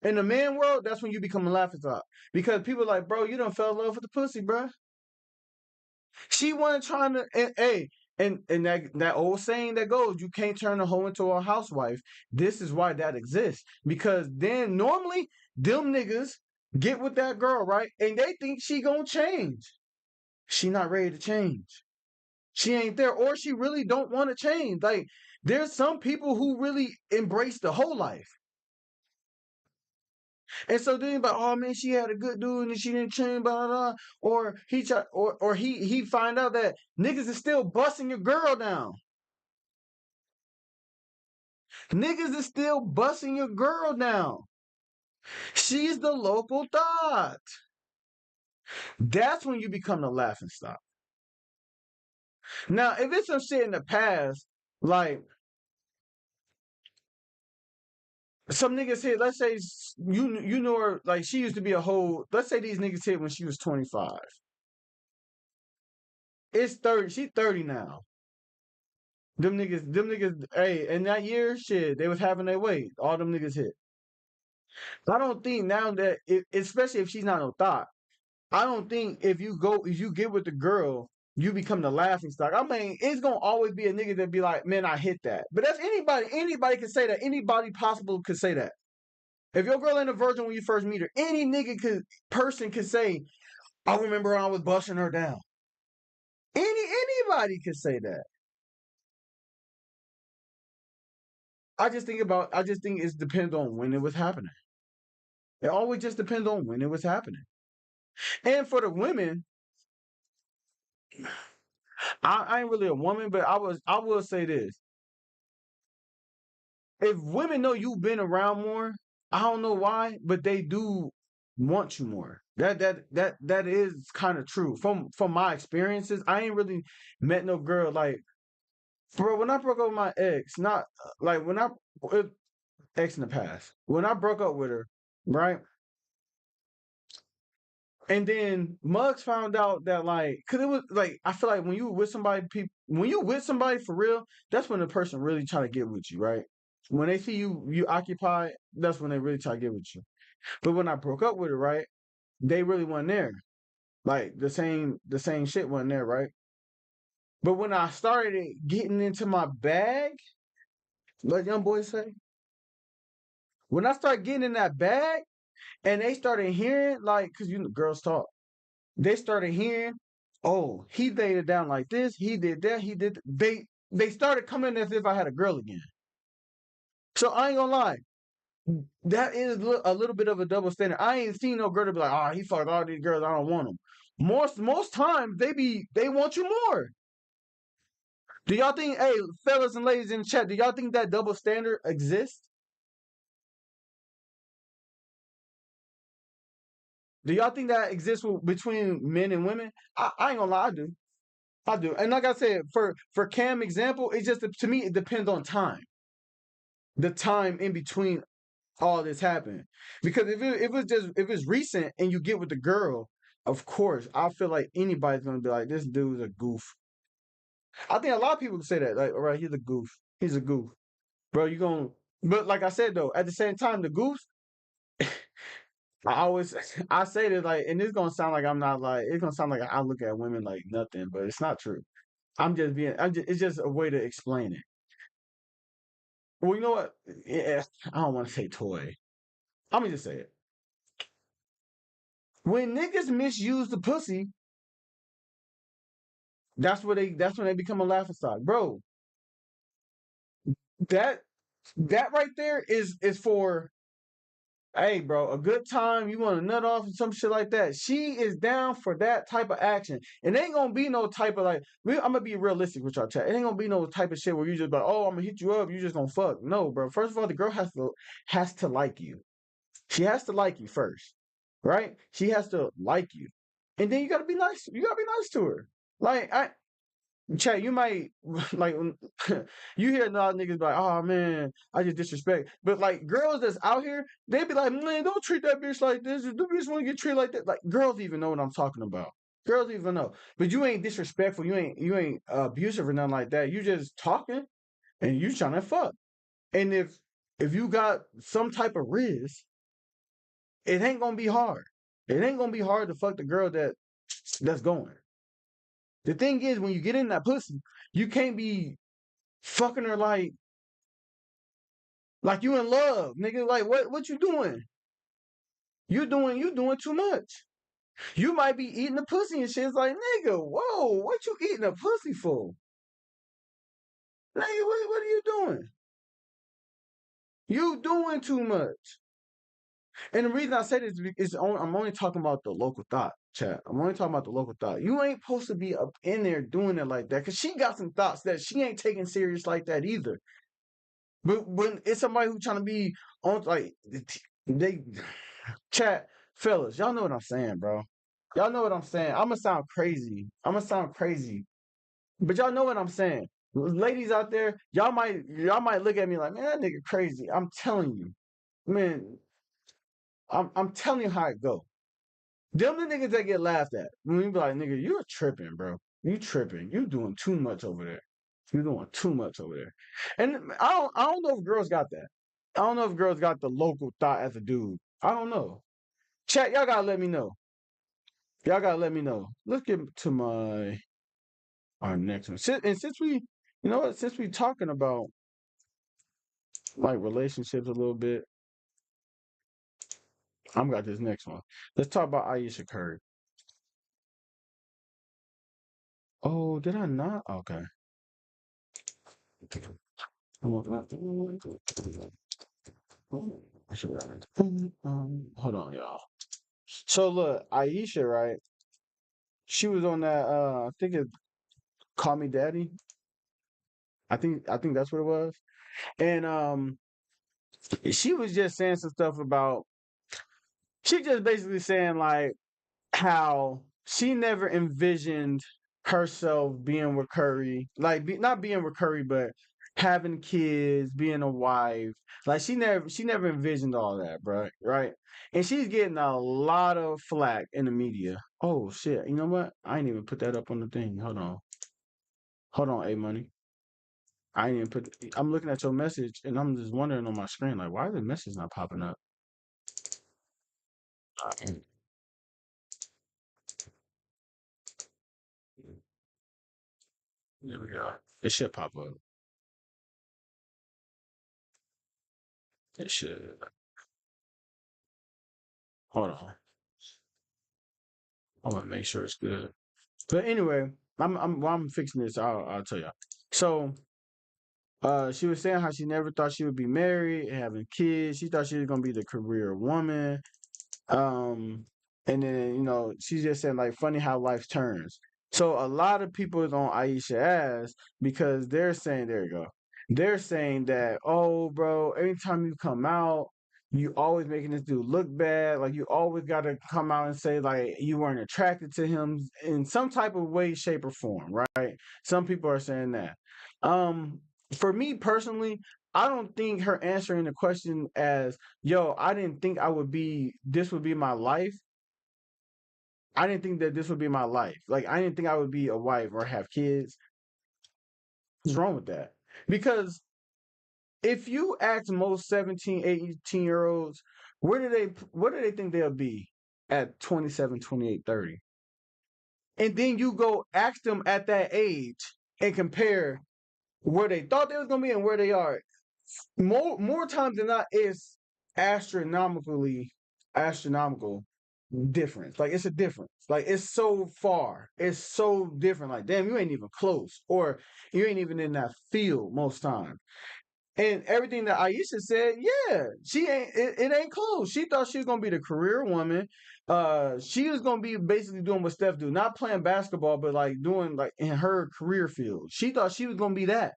In the man world, that's when you become a laughing stock because people are like, bro, you done fell in love with the pussy, bro. She wasn't trying to, and, hey, and that old saying that goes, you can't turn a hoe into a housewife. This is why that exists because then normally them niggas get with that girl, right, and they think she gonna change. She not ready to change. She ain't there, or she really don't want to change. Like there's some people who really embrace the whole life. And so then, but oh man, she had a good dude and she didn't change, blah blah blah. Or he find out that niggas is still busting your girl down. Niggas is still busting your girl down. She's the local thought. That's when you become the laughing stock. Now, if it's some shit in the past, like some niggas hit, let's say you know her, like she used to be a whole, let's say these niggas hit when she was 25. It's 30, she 30 now. Them niggas, hey, in that year, shit, they was having their way. All them niggas hit. I don't think now that, especially if she's not no thought, I don't think if you get with the girl, you become the laughing stock. I mean, it's gonna always be a nigga that be like, man, I hit that. But that's anybody can say that. Anybody possible could say that. If your girl ain't a virgin when you first meet her, any person could say, I remember when I was busting her down. Anybody could say that. I just think it depends on when it was happening. It always just depends on when it was happening. And for the women, I ain't really a woman, but I will say this. If women know you've been around more, I don't know why, but they do want you more. That is kind of true. From my experiences, I ain't really met no girl like, bro, when I broke up with my ex, not like when I ex in the past. When I broke up with her, right? And then Muggs found out that like, cause it was like I feel like when you with somebody, when you with somebody for real, that's when the person really try to get with you, right? When they see you occupy, that's when they really try to get with you. But when I broke up with her, right, they really weren't there. Like the same shit wasn't there, right? But when I started getting into my bag, like young boys say, when I started getting in that bag, and they started hearing like, cause girls talk. They started hearing, oh, he laid it down like this, he did that, he did. They started coming as if I had a girl again. So I ain't gonna lie, that is a little bit of a double standard. I ain't seen no girl to be like, oh, he fucked all these girls, I don't want them. Most times they want you more. Do y'all think, hey, fellas and ladies in the chat, do y'all think that double standard exists? Do y'all think that exists between men and women? I ain't gonna lie, I do. I do. And like I said, for Cam example, it just to me it depends on time. The time in between all this happened. Because if it's recent and you get with the girl, of course, I feel like anybody's gonna be like, this dude's a goof. I think a lot of people say that, like, all right, he's a goof. He's a goof. Bro, you gonna but like I said though, at the same time, the goofs, I always I say this like, and it's gonna sound like I'm not like it's gonna sound like I look at women like nothing, but it's not true. It's just a way to explain it. Well, you know what? Yeah, I don't want to say toy. I'm gonna just say it. When niggas misuse the pussy, that's when they become a laughing stock. Bro, that that right there is for, hey bro, a good time, you want to nut off and some shit like that. She is down for that type of action. And ain't gonna be no type of like, I'm gonna be realistic with y'all chat. It ain't gonna be no type of shit where you just like, oh, I'm gonna hit you up, you just gonna fuck. No, bro. First of all, the girl has to like you. She has to like you first, right? She has to like you, and then you gotta be nice. You gotta be nice to her. Like Chat, you might like you hear a lot of niggas be like, oh man, I just disrespect. But like girls that's out here, they be like, man, don't treat that bitch like this. The bitch want to get treated like that. Like girls even know what I'm talking about. Girls even know. But you ain't disrespectful. You ain't abusive or nothing like that. You just talking and you trying to fuck. And if you got some type of riz, it ain't gonna be hard. It ain't gonna be hard to fuck the girl that's going. The thing is, when you get in that pussy, you can't be fucking her like you in love, nigga. Like what you doing? You doing too much. You might be eating the pussy and shit. It's like, nigga, whoa, what you eating a pussy for? Nigga, what are you doing? You doing too much. And the reason I say this is I'm only talking about the local thought, chat. I'm only talking about the local thought. You ain't supposed to be up in there doing it like that because she got some thoughts that she ain't taking serious like that either. But when it's somebody who's trying to be on, like, they chat, fellas, y'all know what I'm saying, bro. Y'all know what I'm saying. I'm gonna sound crazy. But y'all know what I'm saying. Ladies out there, y'all might look at me like, man, that nigga crazy. I'm telling you, man. I'm telling you how it go. Them the niggas that get laughed at. When we be like, nigga, you're tripping, bro. You tripping. You doing too much over there. You're doing too much over there. And I don't know if girls got that. I don't know if girls got the local thought as a dude. I don't know. Chat, y'all gotta let me know. Y'all gotta let me know. Let's get to our next one. And since we, you know what, since we talking about like relationships a little bit, I'm got this next one. Let's talk about Aisha Curry. Oh, did I not? Okay. Hold on, y'all. So look, Aisha, right? She was on that I think it Call Me Daddy. I think that's what it was. And she was just saying some stuff about she just basically saying like how she never envisioned herself being with Curry, like not being with Curry, but having kids, being a wife. Like she never envisioned all that, bro. Right? And she's getting a lot of flack in the media. Oh shit! You know what? I ain't even put that up on the thing. Hold on, A Money. I ain't even put. I'm looking at your message and I'm just wondering on my screen, like, why is the message not popping up? There we go. It should pop up. It should. Hold on. I want to make sure it's good. But anyway, while I'm fixing this, I'll tell y'all. So, she was saying how she never thought she would be married and having kids. She thought she was gonna be the career woman. Um, and then she's just saying like, funny how life turns. So a lot of people is on Aisha ass because they're saying, there you go. They're saying that, oh, bro, anytime you come out, you always making this dude look bad. Like you always got to come out and say like you weren't attracted to him in some type of way, shape, or form, right? Some people are saying that. Um, for me personally, I don't think her answering the question as, yo, I didn't think this would be my life. I didn't think that this would be my life. Like, I didn't think I would be a wife or have kids. What's wrong with that? Because if you ask most 17, 18-year-olds, where do they think they'll be at 27, 28, 30? And then you go ask them at that age and compare where they thought they was going to be and where they are. More times than not, it's astronomical difference. Like it's a difference. Like it's so far. It's so different. Like damn, you ain't even close, or you ain't even in that field most times. And everything that Aisha said, yeah, she ain't. It ain't close. She thought she was gonna be the career woman. She was gonna be basically doing what Steph do, not playing basketball, but like doing like in her career field. She thought she was gonna be that,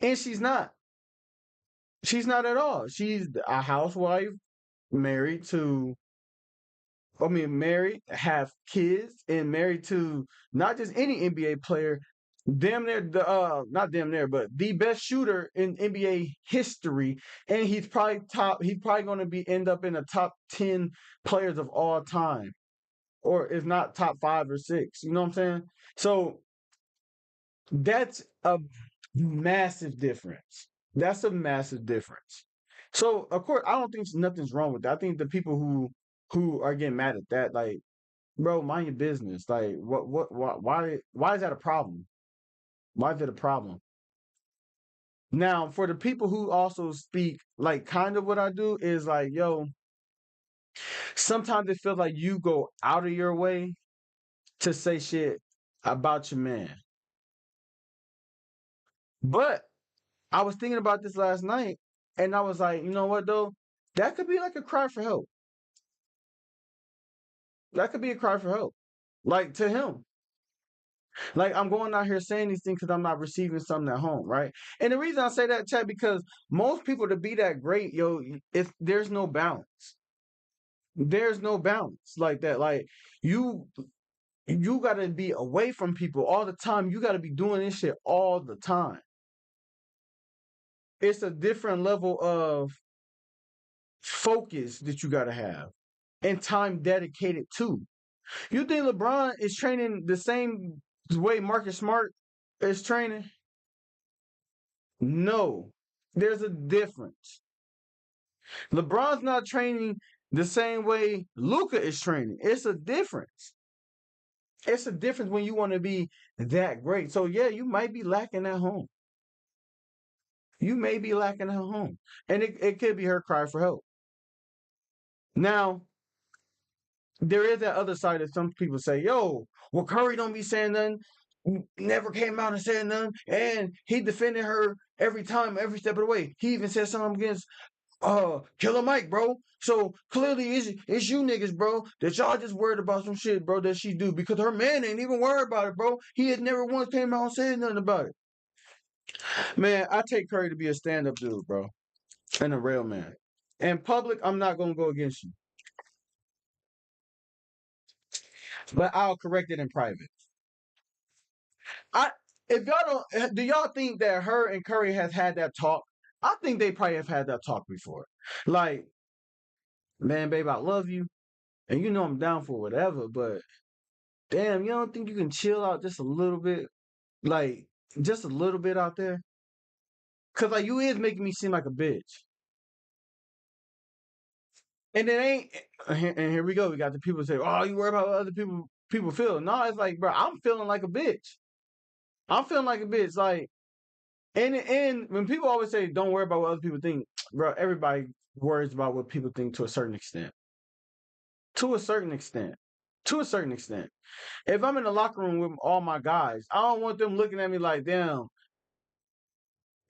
and she's not. She's not at all. She's a housewife. married to, I mean, married, have kids, and married to not just any NBA player, damn near the not damn near, but the best shooter in NBA history, and he's probably top. He's probably going to be end up in the top 10 players of all time, or if not top 5 or 6. You know what I'm saying? So that's a massive difference. That's a massive difference. So of course, I don't think nothing's wrong with that. I think the people who are getting mad at that, like, bro, mind your business. Like, why is that a problem? Why is it a problem? Now, for the people who also speak like kind of what I do is like, yo, sometimes it feels like you go out of your way to say shit about your man. But I was thinking about this last night, and I was like, you know what though? That could be like a cry for help. That could be a cry for help. Like to him. Like I'm going out here saying these things because I'm not receiving something at home, right? And the reason I say that, Chad, because most people to be that great, yo, if there's no balance. There's no balance like that. Like you you gotta be away from people all the time. You gotta be doing this shit all the time. It's a different level of focus that you gotta have and time dedicated to. You think LeBron is training the same way Marcus Smart is training? No, there's a difference. LeBron's not training the same way Luca is training. It's a difference. It's a difference when you want to be that great. So yeah, you might be lacking at home. You may be lacking at home. And it could be her cry for help. Now, there is that other side that some people say, yo, well, Curry don't be saying nothing. Never came out and said nothing. And he defended her every time, every step of the way. He even said something against Killer Mike, bro. So clearly it's you niggas, bro, that y'all just worried about some shit, bro, that she do because her man ain't even worried about it, bro. He has never once came out and said nothing about it. Man, I take Curry to be a stand-up dude, bro. And a real man. In public, I'm not gonna go against you. But I'll correct it in private. I if y'all don't do y'all think that her and Curry has had that talk? I think they probably have had that talk before. Like, man, babe, I love you. And you know I'm down for whatever, but damn, you don't think you can chill out just a little bit? Like, just a little bit out there? Cause like you is making me seem like a bitch. And it ain't and here we go. We got the people say, oh, you worry about what other people feel. No, it's like, bro, I'm feeling like a bitch. I'm feeling like a bitch. Like, and when people always say, don't worry about what other people think, bro, everybody worries about what people think to a certain extent. To a certain extent. To a certain extent. If I'm in the locker room with all my guys, I don't want them looking at me like, damn,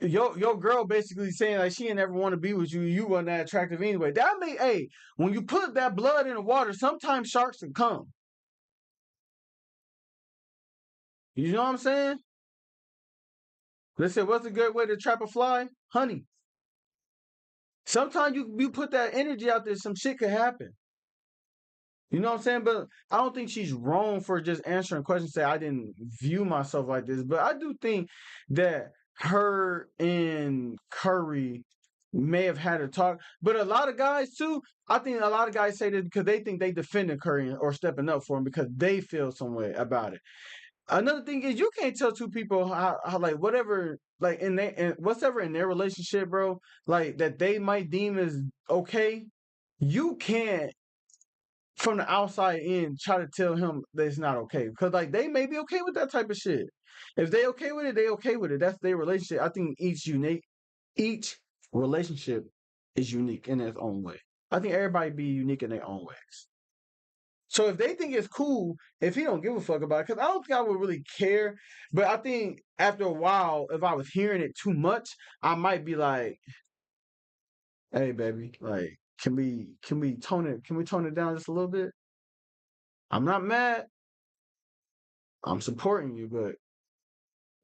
your girl basically saying like she ain't ever want to be with you. You weren't that attractive anyway. That may, hey, when you put that blood in the water, sometimes sharks can come. You know what I'm saying? They said, what's a good way to trap a fly? Honey. Sometimes you put that energy out there, some shit could happen. You know what I'm saying? But I don't think she's wrong for just answering questions. Say I didn't view myself like this, but I do think that her and Curry may have had a talk. But a lot of guys too, I think a lot of guys say this because they think they defended Curry or stepping up for him because they feel some way about it. Another thing is you can't tell two people how like whatever like in whatever in their relationship, bro, like that they might deem as okay. You can't from the outside in try to tell him that it's not okay because like they may be okay with that type of shit. If they okay with it, they okay with it. That's their relationship. I think each relationship is unique in its own way. I think everybody be unique in their own ways. So if they think it's cool, if he don't give a fuck about it, because I don't think I would really care. But I think after a while, if I was hearing it too much, I might be like, "Hey, baby, like, can we tone it down just a little bit? I'm not mad. I'm supporting you, but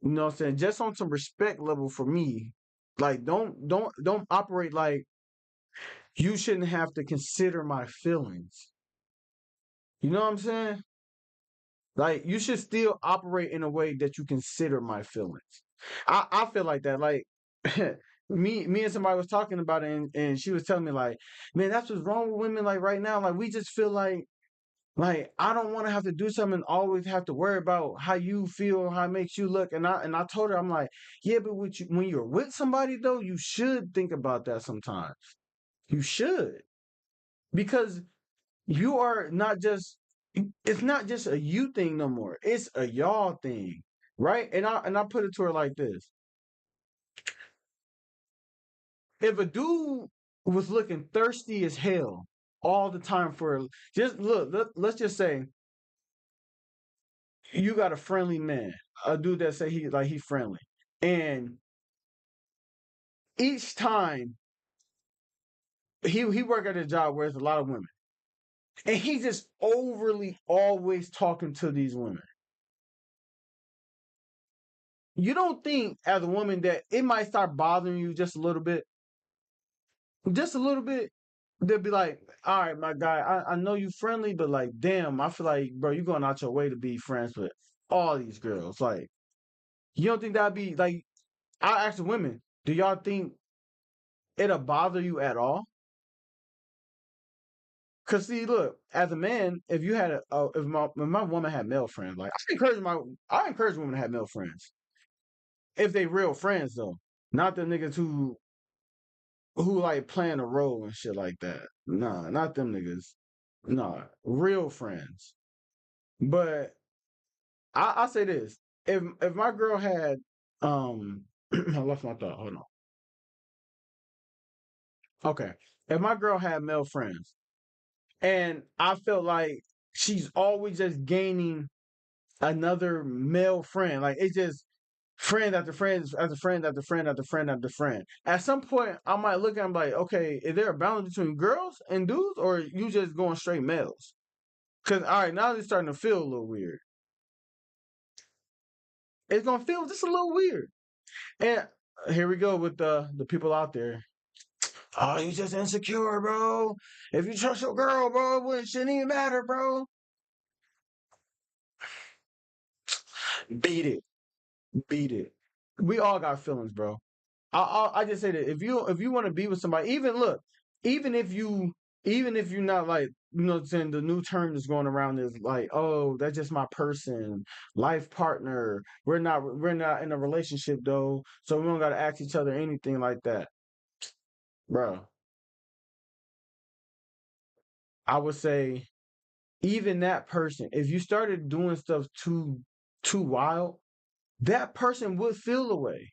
you know what I'm saying? Just on some respect level for me, like, don't operate like you shouldn't have to consider my feelings. You know what I'm saying? Like, you should still operate in a way that you consider my feelings. I feel like that. Like, me and somebody was talking about it, and she was telling me, like, man, that's what's wrong with women. Like, right now, like, we just feel like I don't want to have to do something and always have to worry about how you feel, how it makes you look. And I told her, I'm like, yeah, but when you're with somebody though, you should think about that sometimes. You should, because you are not just. It's not just a you thing no more. It's a y'all thing, right? And I put it to her like this: if a dude was looking thirsty as hell all the time for just let's just say you got a friendly man, a dude that say he friendly, and each time he work at a job where there's a lot of women, and he's just overly always talking to these women. You don't think as a woman that it might start bothering you just a little bit? Just a little bit? They'll be like, all right, my guy, I know you friendly, but like, damn, I feel like, bro, you going out your way to be friends with all these girls. Like, you don't think that'd be like, I ask the women, do y'all think it'll bother you at all? Cause see, look, as a man, if you had if my woman had male friends, like I encourage women to have male friends if they real friends though, not the niggas who like playing a role and shit like that. Nah, not them niggas. Nah, real friends. But I say this: if my girl had I lost my thought. Hold on. Okay, if my girl had male friends, and I felt like she's always just gaining another male friend, like it's just friend after friend after friend after friend after friend after friend. At some point, I might look at them like, okay, is there a balance between girls and dudes, or you just going straight males? Because all right, now it's starting to feel a little weird. It's gonna feel just a little weird. And here we go with the people out there. Oh, you just insecure, bro. If you trust your girl, bro, it shouldn't even matter, bro. Beat it, beat it. We all got feelings, bro. I just say that if you want to be with somebody, even if you're not like, you know, saying the new term that's going around is like, oh, that's just my person, life partner. We're not in a relationship though, so we don't got to ask each other anything like that, bro. I would say even that person, if you started doing stuff too wild, that person would feel away.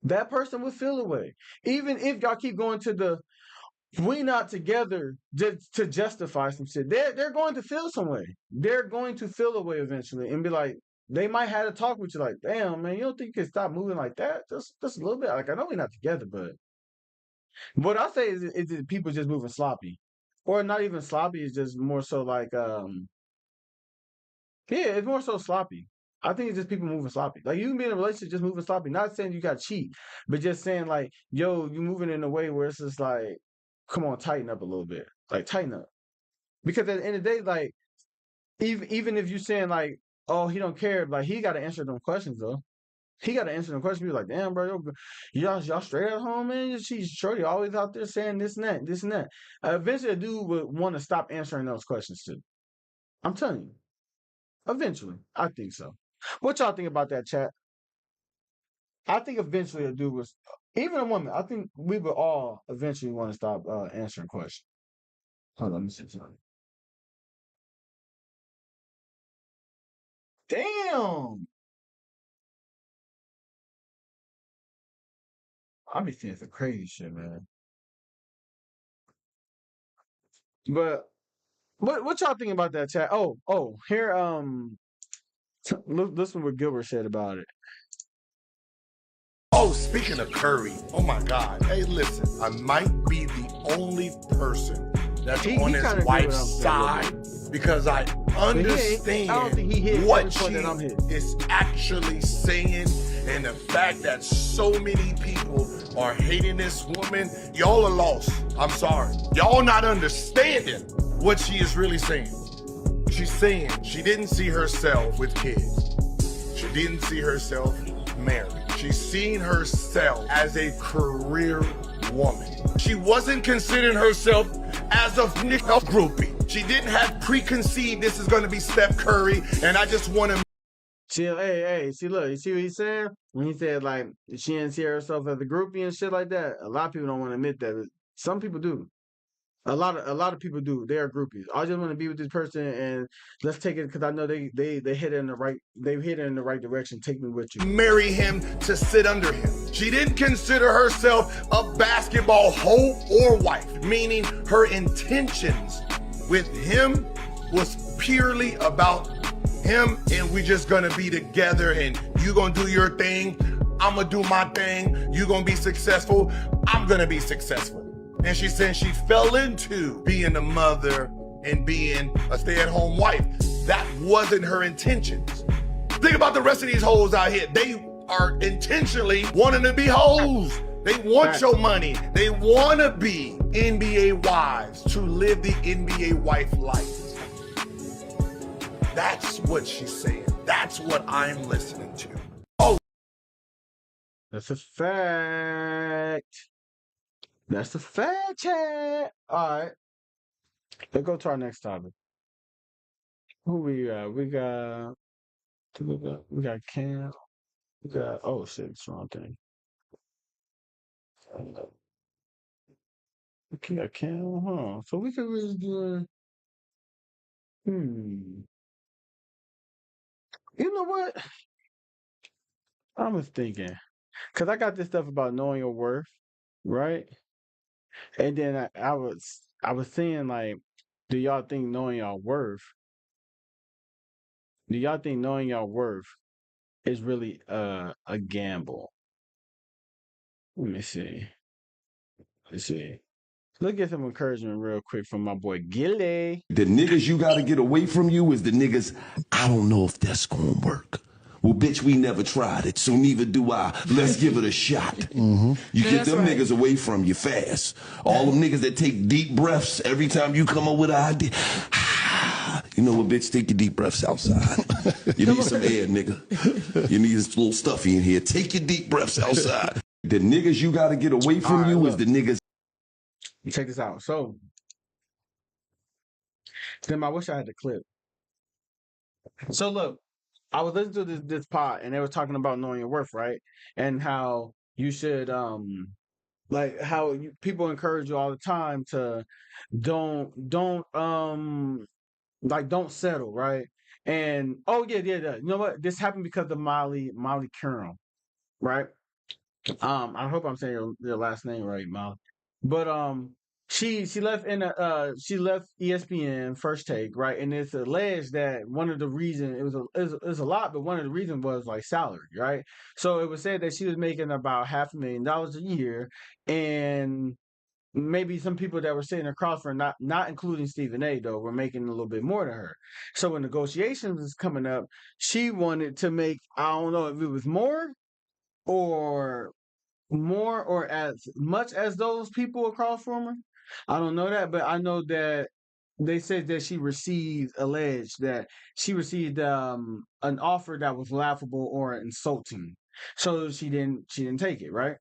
That person would feel away. Even if y'all keep going to the we not together just to justify some shit. They're going to feel some way. They're going to feel a way eventually and be like, they might have a talk with you like, damn man, you don't think you can stop moving like that? Just a little bit. Like I know we're not together, but what I say is that people just moving sloppy. Or not even sloppy, it's just more so like yeah, it's more so sloppy. I think it's just people moving sloppy. Like you can be in a relationship just moving sloppy. Not saying you got to cheat, but just saying like, yo, you moving in a way where it's just like, come on, tighten up a little bit. Like tighten up. Because at the end of the day, like even if you're saying like, oh, he don't care, like he got to answer them questions though. He got to answer them questions. Be like, damn, bro, y'all straight at home, man. She's shorty always out there saying this and that, this and that. Eventually, a dude would want to stop answering those questions too. I'm telling you. Eventually, I think so. What y'all think about that, chat? I think eventually a dude was, even a woman. I think we would all eventually want to stop answering questions. Hold on, let me see something. Damn, I be seeing some crazy shit, man. But what y'all think about that, chat? Oh, here listen what Gilbert said about it. Oh, speaking of Curry, oh my God. Hey, listen, I might be the only person that's He on kinda his agree with wife's what I'm saying. side because I I don't think he understand hit what every she point that I'm hitting. is actually saying And the fact that so many people are hating this woman, y'all are lost. I'm sorry. Y'all not understanding what she is really saying. She's saying she didn't see herself with kids. She didn't see herself married. She's seen herself as a career woman. She wasn't considering herself as a groupie. She didn't have preconceived this is going to be Steph Curry, and I just want to. See, look, you see what he said? When he said, like, she didn't see herself as a groupie and shit like that, a lot of people don't want to admit that. But some people do. A lot of people do. They are groupies. I just want to be with this person and let's take it because I know they hit it in the right direction. Take me with you. Marry him to sit under him. She didn't consider herself a basketball hoe or wife, meaning her intentions with him was purely about him and we just gonna be together and you gonna do your thing, I'm gonna do my thing, you gonna be successful, I'm gonna be successful. And she said she fell into being a mother and being a stay-at-home wife. That wasn't her intentions. Think about the rest of these hoes out here. They are intentionally wanting to be hoes. They want your money. They want to be NBA wives, to live the NBA wife life. That's what she's saying. That's what I'm listening to. Oh, That's a fact. That's a fact, chat. All right. Let's go to our next topic. Who we got? We got Cam. We got, oh shit, it's the wrong thing. We got Cam, huh? So we could really do You know what? I was thinking, because I got this stuff about knowing your worth, right? And then I was saying, like, do y'all think knowing your worth is really a gamble? Let me see. Let's get some encouragement real quick from my boy Gilly. The niggas you gotta get away from you is the niggas, I don't know if that's gonna work. Well, bitch, we never tried it, so neither do I. Let's give it a shot. You get them niggas away from you fast. All them niggas that take deep breaths every time you come up with an idea. You know what, bitch? Take your deep breaths outside. You need some air, nigga. You need this little stuffy in here. Take your deep breaths outside. The niggas you gotta get away from you is the niggas. Check this out. So, Tim, I wish I had the clip. So look, I was listening to this pod, and they were talking about knowing your worth, right? And how you should like how people encourage you all the time to don't settle, right? And oh yeah. You know what? This happened because of Molly Curran, right? I hope I'm saying your last name right, Molly. But she left she left ESPN First Take, right? And it's alleged that one of the reasons it was a lot, but one of the reasons was like salary, right? So it was said that she was making about $500,000 a year, and maybe some people that were sitting across from her, not including Stephen A. though, were making a little bit more than her. So when negotiations was coming up, she wanted to make, I don't know if it was or more or as much as those people across from her. I don't know that, but I know that they said that alleged that she received an offer that was laughable or insulting. So she didn't take it, right?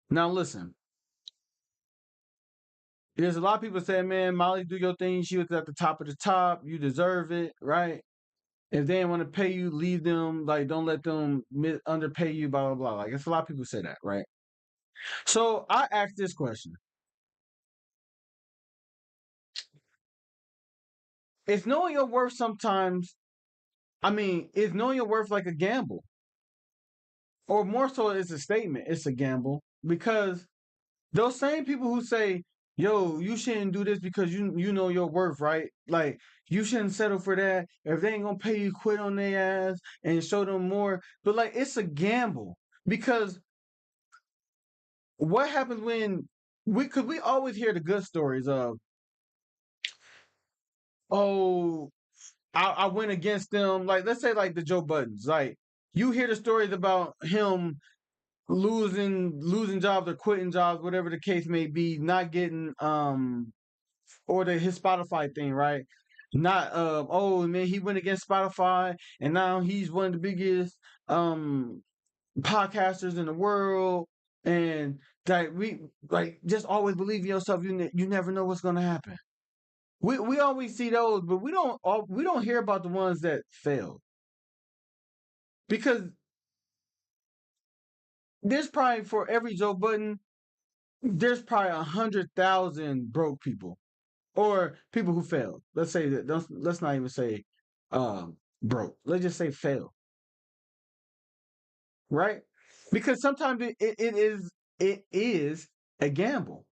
Now listen. There's a lot of people saying, man, Molly, do your thing. She was at the top of the top. You deserve it, right? If they want to pay you, leave them. Like, don't let them underpay you, blah, blah, blah. Like, it's a lot of people say that, right? So I asked this question. Is knowing your worth is knowing your worth like a gamble? Or more so, it's a statement. It's a gamble. Because those same people who say, yo, you shouldn't do this because you know your worth, right? Like, you shouldn't settle for that. If they ain't gonna pay you, quit on their ass and show them more. But like, it's a gamble. Because what happens when we always hear the good stories of, oh, I went against them. Like, let's say like the Joe Buttons. Like, You hear the stories about him losing jobs or quitting jobs, whatever the case may be, not getting or his Spotify thing, right? Not oh man, he went against Spotify and now he's one of the biggest podcasters in the world, and that we like just always believe in yourself. You never know what's gonna happen. We always see those, but we don't hear about the ones that failed, because there's probably for every Joe Budden, there's probably 100,000 broke people or people who failed. Let's say that. Let's not even say broke. Let's just say failed, right? Because sometimes it is a gamble.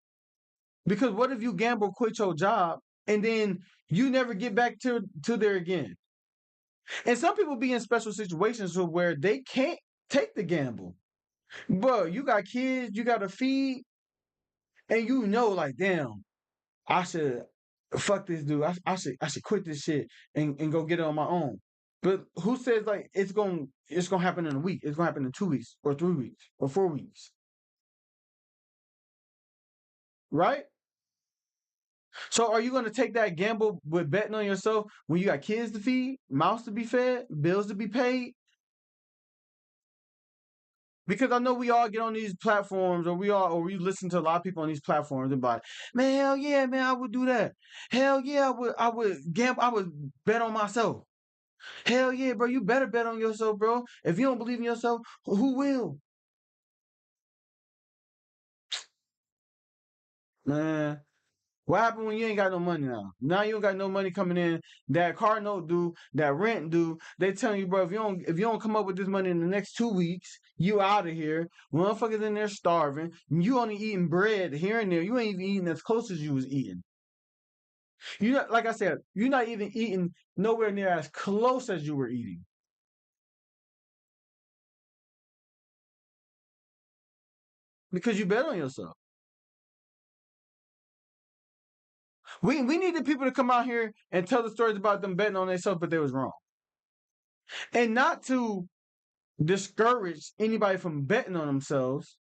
Because what if you gamble, quit your job, and then you never get back to there again? And some people be in special situations where they can't take the gamble. But you got kids, you got to feed, and like, damn, I should fuck this dude. I should quit this shit and go get it on my own. But who says like it's gonna happen in a week? It's gonna happen in 2 weeks or 3 weeks or 4 weeks, right? So are you going to take that gamble with betting on yourself when you got kids to feed, mouths to be fed, bills to be paid? Because I know we all get on these platforms, or we listen to a lot of people on these platforms and be like, man, hell yeah, man, I would do that. Hell yeah, I would gamble, I would bet on myself. Hell yeah, bro, you better bet on yourself, bro. If you don't believe in yourself, who will? Man, what happened when you ain't got no money now? Now you don't got no money coming in. That car note due, that rent due. They telling you, bro, if you don't come up with this money in the next 2 weeks, you out of here. Motherfuckers in there starving. You only eating bread here and there. You ain't even eating as close as you was eating. You not like I said, you're not even eating nowhere near as close as you were eating because you bet on yourself. We need the people to come out here and tell the stories about them betting on themselves, but they was wrong, and not to discourage anybody from betting on themselves.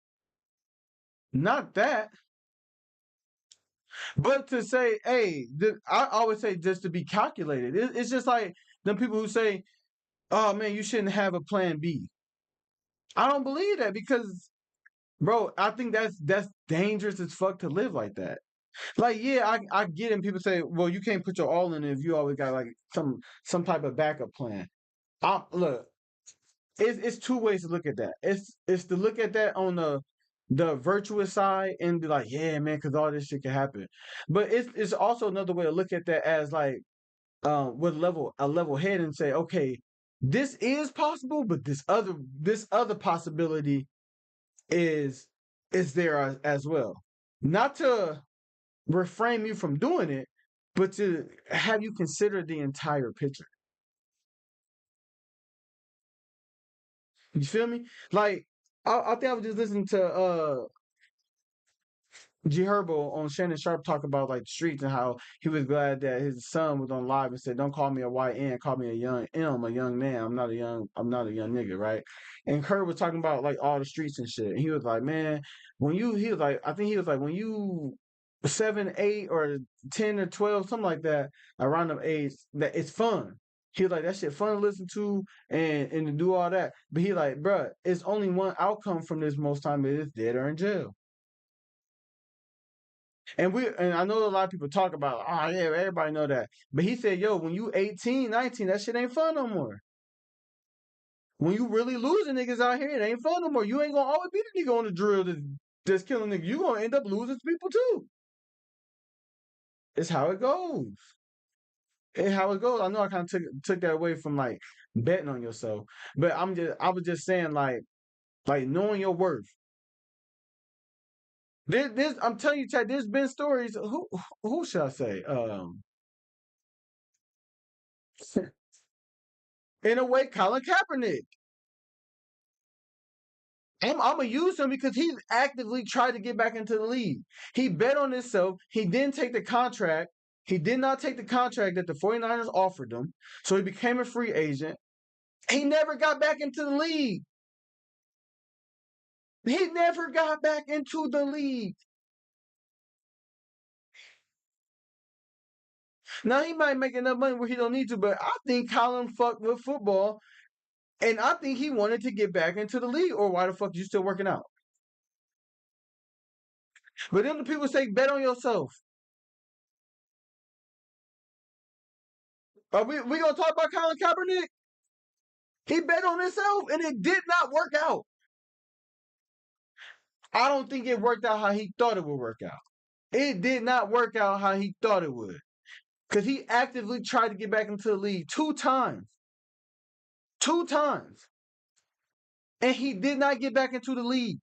Not that, but to say, hey, I always say just to be calculated. It's just like them people who say, oh man, you shouldn't have a plan B. I don't believe that because, bro, I think that's dangerous as fuck to live like that. Like, yeah, I get it. And people say, well, you can't put your all in if you always got like some type of backup plan. Look, it's two ways to look at that. It's to look at that on the virtuous side and be like, yeah, man, because all this shit can happen. But it's also another way to look at that as like with a level head and say, okay, this is possible, but this other possibility is there as well. Not to refrain you from doing it, but to have you consider the entire picture. You feel me? Like I think I was just listening to G Herbo on Shannon Sharp talk about like the streets and how he was glad that his son was on live and said, "Don't call me a YN, call me a young M, a young man. I'm not a young nigga, right?" And Kurt was talking about like all the streets and shit. And he was like, "Man, he was like, I think he was like, when you 7, 8, or 10 or 12, something like that, around them age, that it's fun." He was like, that shit fun to listen to and to do all that. But he like, bruh, it's only one outcome from this most time, it is dead or in jail. And I know a lot of people talk about, oh yeah, everybody know that. But he said, yo, when you 18, 19, that shit ain't fun no more. When you really losing niggas out here, it ain't fun no more. You ain't gonna always be the nigga on the drill that's killing niggas. You gonna end up losing people too. It's how it goes. It's how it goes. I know I kind of took that away from like betting on yourself. But I was just saying like knowing your worth. I'm telling you, Chad, there's been stories. Who should I say? In a way, Colin Kaepernick. I'm gonna use him because he actively tried to get back into the league. He bet on himself. He didn't take the contract. He did not take the contract that the 49ers offered him. So he became a free agent. He never got back into the league. He never got back into the league. Now he might make enough money where he don't need to, but I think Colin fucked with football, and I think he wanted to get back into the league. Or why the fuck you still working out? But then the people say bet on yourself. Are we gonna talk about Colin Kaepernick? He bet on himself, and it did not work out. I don't think it worked out how he thought it would work out. It did not work out how he thought it would. Because he actively tried to get back into the league 2 times. 2 times. And he did not get back into the league.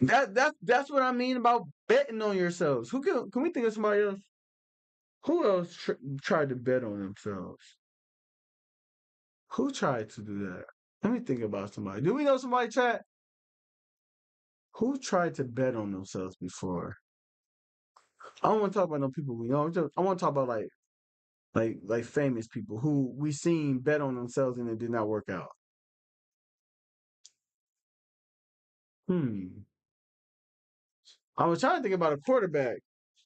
That's what I mean about betting on yourselves. Who can we think of somebody else? Who else tried to bet on themselves? Who tried to do that? Let me think about somebody. Do we know somebody, chat? Who tried to bet on themselves before? I don't want to talk about no people we know. I want to talk about like famous people who we seen bet on themselves and it did not work out. I was trying to think about a quarterback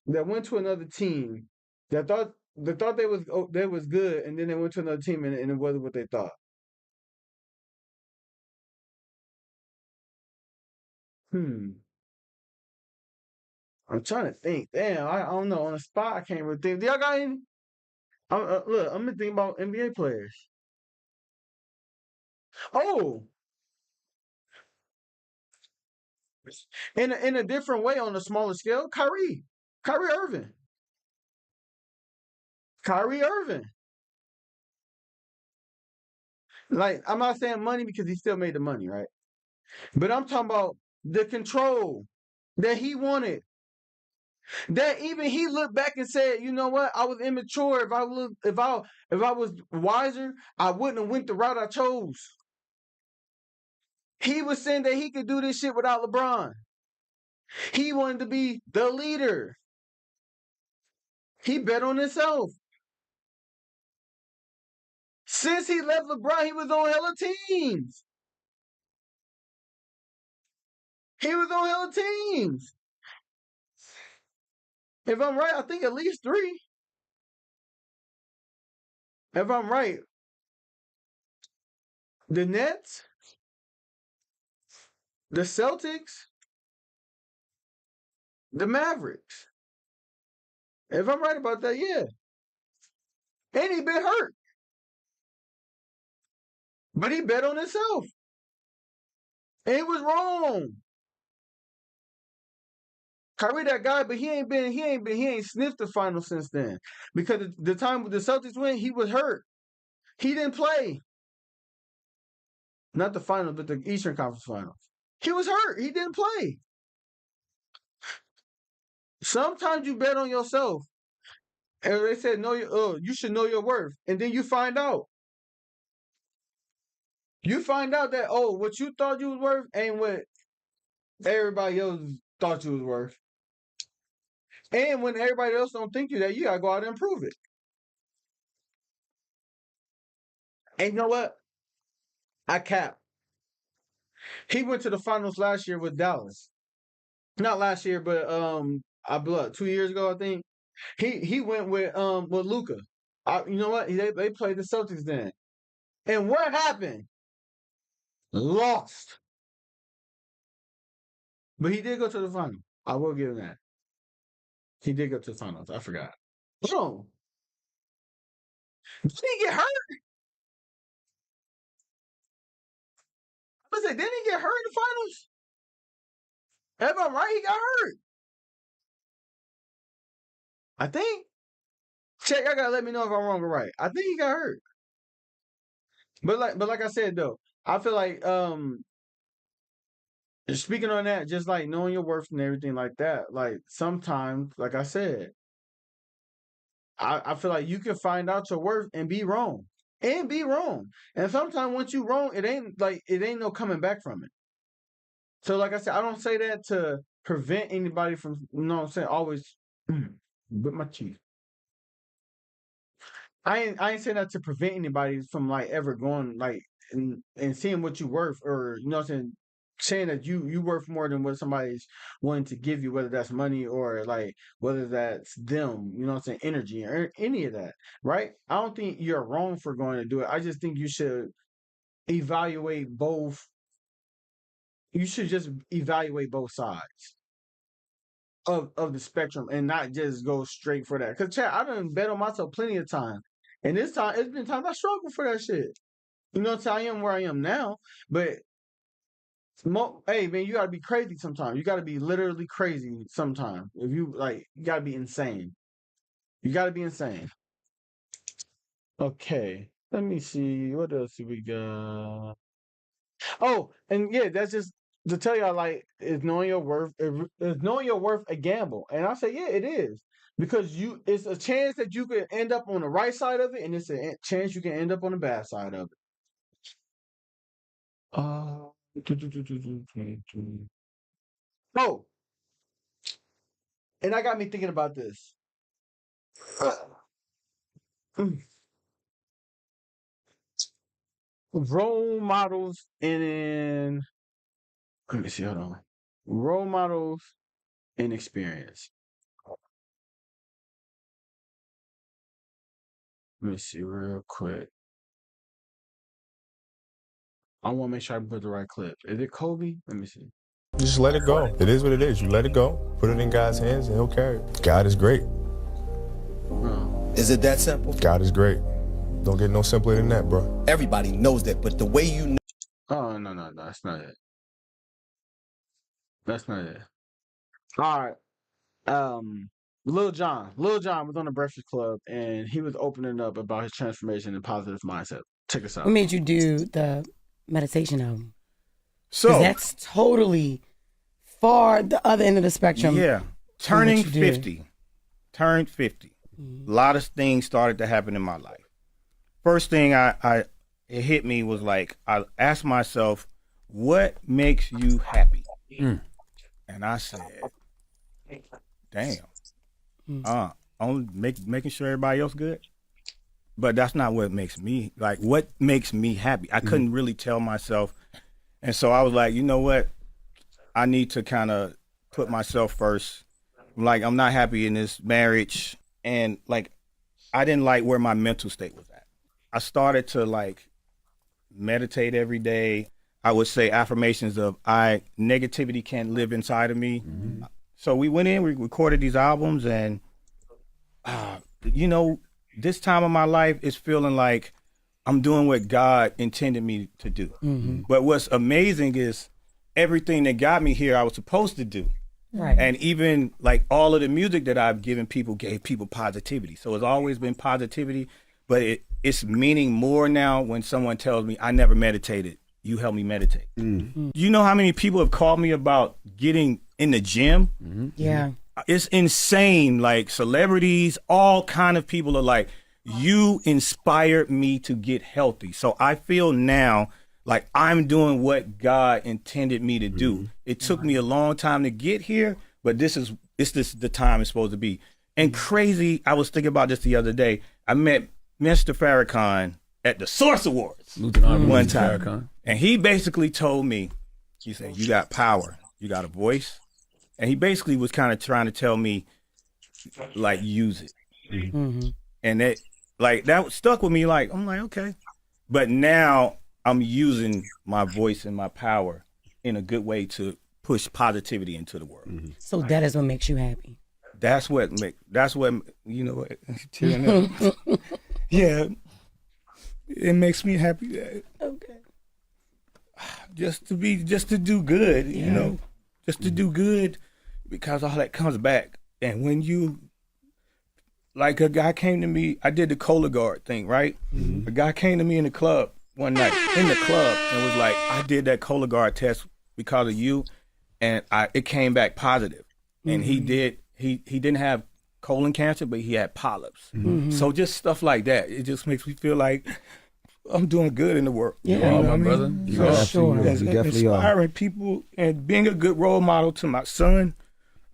that went to another team that thought they was good, and then they went to another team and it wasn't what they thought. I'm trying to think. Damn, I don't know. On the spot, I can't really think. Do y'all got any? Look, I'm gonna think about NBA players. Oh, in a different way on a smaller scale, Kyrie Irving. Kyrie Irving. Like, I'm not saying money because he still made the money, right? But I'm talking about the control that he wanted. That even he looked back and said, "You know what? I was immature. If I was wiser, I wouldn't have went the route I chose." He was saying that he could do this shit without LeBron. He wanted to be the leader. He bet on himself. Since he left LeBron, he was on hella teams. He was on hella teams. If I'm right, I think at least 3. If I'm right, the Nets, the Celtics, the Mavericks. If I'm right about that, yeah. And he been hurt. But he bet on himself. And he was wrong. Kyrie that guy, but he ain't sniffed the final since then. Because the time the Celtics win, he was hurt. He didn't play. Not the finals, but the Eastern Conference Finals. He was hurt. He didn't play. Sometimes you bet on yourself. And they said, you should know your worth. And then you find out. You find out that, what you thought you was worth ain't what everybody else thought you was worth. And when everybody else don't think you that, you gotta go out and prove it. And you know what? I cap. He went to the finals last year with Dallas. Not last year, but 2 years ago, I think. He went with Luka. You know what? They played the Celtics then. And what happened? Lost. But he did go to the final. I will give him that. He did go to the finals. I forgot. Hold on. Did he get hurt? I was like, didn't he get hurt in the finals? If I'm right, he got hurt. I think. Check, y'all gotta let me know if I'm wrong or right. I think he got hurt. But like I said though, I feel like speaking on that, just like knowing your worth and everything like that, like sometimes, like I said, I feel like you can find out your worth and be wrong. And be wrong. And sometimes once you wrong, it ain't no coming back from it. So like I said, I don't say that to prevent anybody from, you know what I'm saying, always with my teeth. I ain't saying that to prevent anybody from like ever going like and seeing what you worth, or you know what I'm saying that you worth more than what somebody's wanting to give you, whether that's money or like whether that's them, you know what I'm saying, energy or any of that, right? I don't think you're wrong for going to do it. I just think you should evaluate both. You should just evaluate both sides of the spectrum and not just go straight for that. Cause chat, I done bet on myself plenty of time. And this time it's been times I struggled for that shit. You know what I'm saying? I am where I am now. But hey man, you gotta be crazy sometimes. You gotta be literally crazy sometimes. If you like you gotta be insane. You gotta be insane. Okay. Let me see. What else do we got? Oh, and yeah, that's just to tell y'all like is knowing your worth is knowing your worth a gamble. And I say, yeah, it is. Because it's a chance that you could end up on the right side of it, and it's a chance you can end up on the bad side of it. Uh, oh, and that got me thinking about this. Role models and let me see, hold on. Role models and experience. Let me see real quick. I want to make sure I put the right clip. Is it Kobe? Let me see. Just let it go. It is what it is. You let it go. Put it in God's hands and he'll carry it. God is great. Is it that simple? God is great. Don't get no simpler than that, bro. Everybody knows that, but the way you know. Oh, no. That's not it. That's not it. All right. Lil Jon was on the Breakfast Club and he was opening up about his transformation and positive mindset. Check us out. What made you do the meditation album? So that's totally far the other end of the spectrum. Yeah. Turning 50. Turned 50. A lot of things started to happen in my life. First thing it hit me was like, I asked myself, what makes you happy? And I said, damn. Only making sure everybody else good. But that's not what makes me, like, what makes me happy? I couldn't really tell myself. And so I was like, you know what? I need to kind of put myself first. Like, I'm not happy in this marriage. And, like, I didn't like where my mental state was at. I started to, like, meditate every day. I would say affirmations of negativity can't live inside of me. So we went in, we recorded these albums, and, you know, this time of my life is feeling like I'm doing what God intended me to do. But what's amazing is everything that got me here, I was supposed to do. Right. And even like all of the music that I've given people gave people positivity. So it's always been positivity, but it's meaning more now when someone tells me I never meditated. You help me meditate. You know how many people have called me about getting in the gym? Yeah. It's insane. Like celebrities, all kind of people are like, you inspired me to get healthy. So I feel now like I'm doing what God intended me to do. It took me a long time to get here, but this is the time it's supposed to be. And crazy, I was thinking about this the other day. I met Mr. Farrakhan at the Source Awards one time. And he basically told me, he said, you got power, you got a voice. And he basically was kind of trying to tell me, like, use it. And that stuck with me. Like, I'm like, okay. But now I'm using my voice and my power in a good way to push positivity into the world. So that is what makes you happy. That's what, you know what, yeah, it makes me happy. Okay. Just to do good, you know, just to do good, because all that comes back. And when you, like a guy came to me, I did the Cola Guard thing, right? A guy came to me in the club one night, and was like, I did that Cola Guard test because of you, and it came back positive. And he didn't have colon cancer, but he had polyps. So just stuff like that, it just makes me feel like I'm doing good in the world. Yeah, you know my brother. For sure. Inspiring people and being a good role model to my son.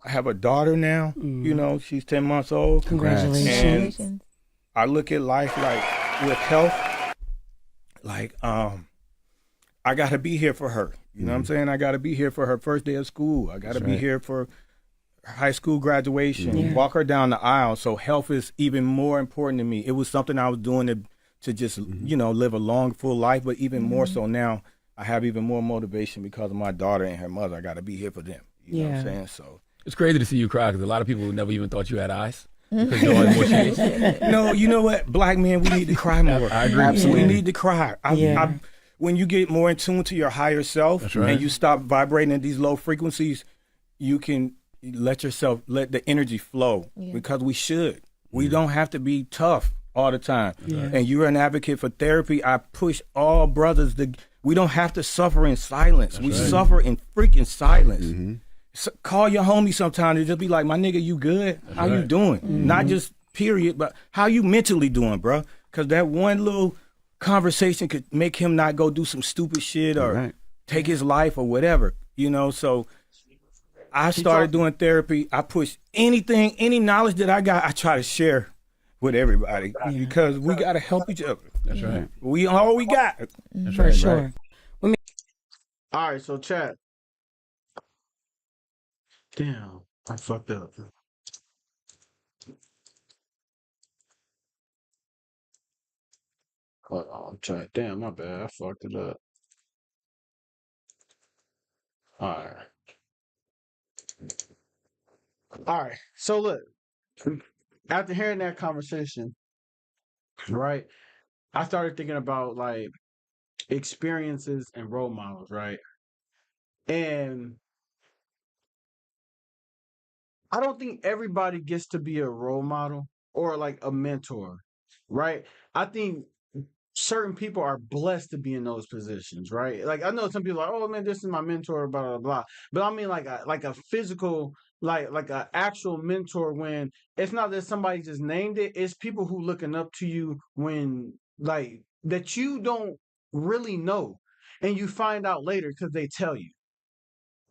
I have a daughter now. You know, she's 10 months old. Congratulations. And I look at life like with health, like I gotta be here for her. You know what I'm saying? I gotta be here for her first day of school. I gotta be here for high school graduation, walk her down the aisle. So health is even more important to me. It was something I was doing to just, you know, live a long, full life, but even more so now, I have even more motivation because of my daughter and her mother. I got to be here for them. You know what I'm saying? So it's crazy to see you cry because a lot of people never even thought you had eyes. Because your emotions. No, you know what? Black men, we need to cry more. I agree. Absolutely. We need to cry. When you get more in tune to your higher self and you stop vibrating at these low frequencies, you can let the energy flow because we should. We don't have to be tough all the time. And you're an advocate for therapy. I push all brothers we don't have to suffer in silence. We suffer in freaking silence. So call your homie sometime and just be like, my nigga, you good? How you doing? Not just period, but how you mentally doing, bro? Because that one little conversation could make him not go do some stupid shit or take his life or whatever, you know? So I started doing therapy. I push anything, any knowledge that I got, I try to share with everybody because we got to help each other. That's right. We all we got. That's For right, sure. right. All right, so chat. Damn, I fucked up. Hold on, chat. Damn, my bad. I fucked it up. All right. All right. So look, after hearing that conversation, right, I started thinking about like experiences and role models, right? And I don't think everybody gets to be a role model or like a mentor, right? I think certain people are blessed to be in those positions, right? Like I know some people are like, oh man, this is my mentor, blah blah blah. But I mean like a physical, like a actual mentor when it's not that somebody just named it, it's people who looking up to you when like that you don't really know. And you find out later because they tell you,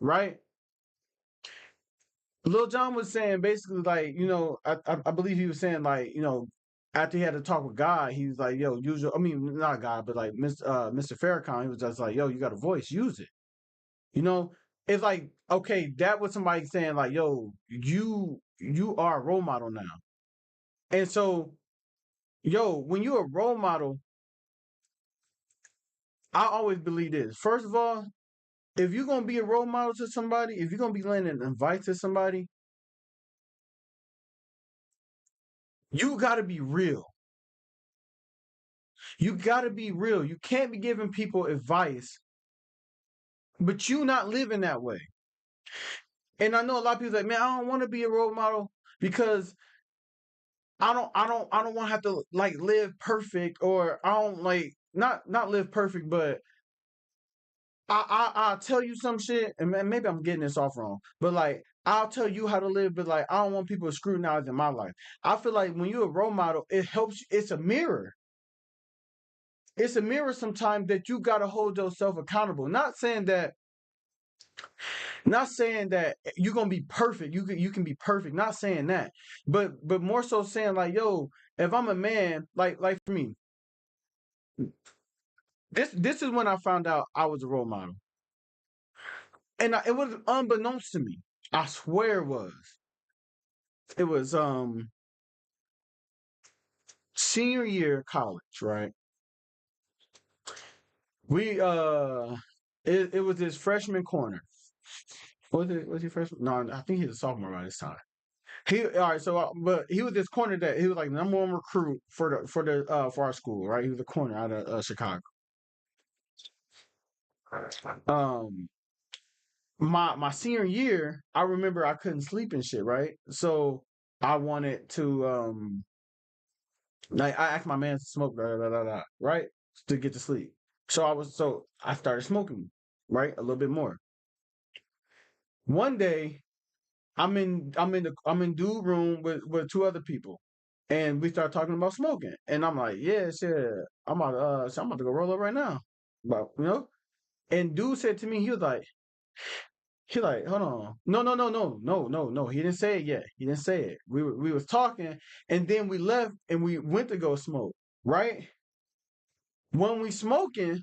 right? Lil John was saying basically like, you know, I believe he was saying like, you know, after he had to talk with God, he was like, yo, use your, I mean, not God, but like Mr. Farrakhan, he was just like, yo, you got a voice, use it. You know, it's like, okay, that was somebody saying like, yo, you are a role model now. And so, yo, when you're a role model, I always believe this. First of all, if you're gonna be a role model to somebody, if you're gonna be lending advice to somebody, you gotta be real. You gotta be real. You can't be giving people advice, but you not living that way. And I know a lot of people like, man, I don't want to be a role model because I don't want to have to like live perfect, or I don't like not live perfect, but I'll tell you some shit, and maybe I'm getting this off wrong, but like I'll tell you how to live, but like I don't want people scrutinizing my life. I feel like when you're a role model, it helps. It's a mirror. It's a mirror sometimes that you gotta hold yourself accountable. Not saying that you're gonna be perfect. You can be perfect. Not saying that, but more so saying like, yo, if I'm a man, like for me, this is when I found out I was a role model, and it was unbeknownst to me. I swear it was. It was senior year of college, right? We it was this freshman corner. Was he freshman? No, I think he was a sophomore by this time. He all right, so but he was this corner that he was like number one recruit for our school, right? He was a corner out of Chicago. Um, my senior year, I remember I couldn't sleep and shit, right? So I wanted to like I asked my man to smoke, right, to get to sleep. So I started smoking, right, a little bit more. One day I'm in dude room with two other people, and we start talking about smoking, and I'm like, yeah, shit, I'm about to go roll up right now, but you know, and dude said to me, he was like, He like, hold on. No. He didn't say it yet. He didn't say it. We was talking, and then we left and we went to go smoke. Right? When we smoking,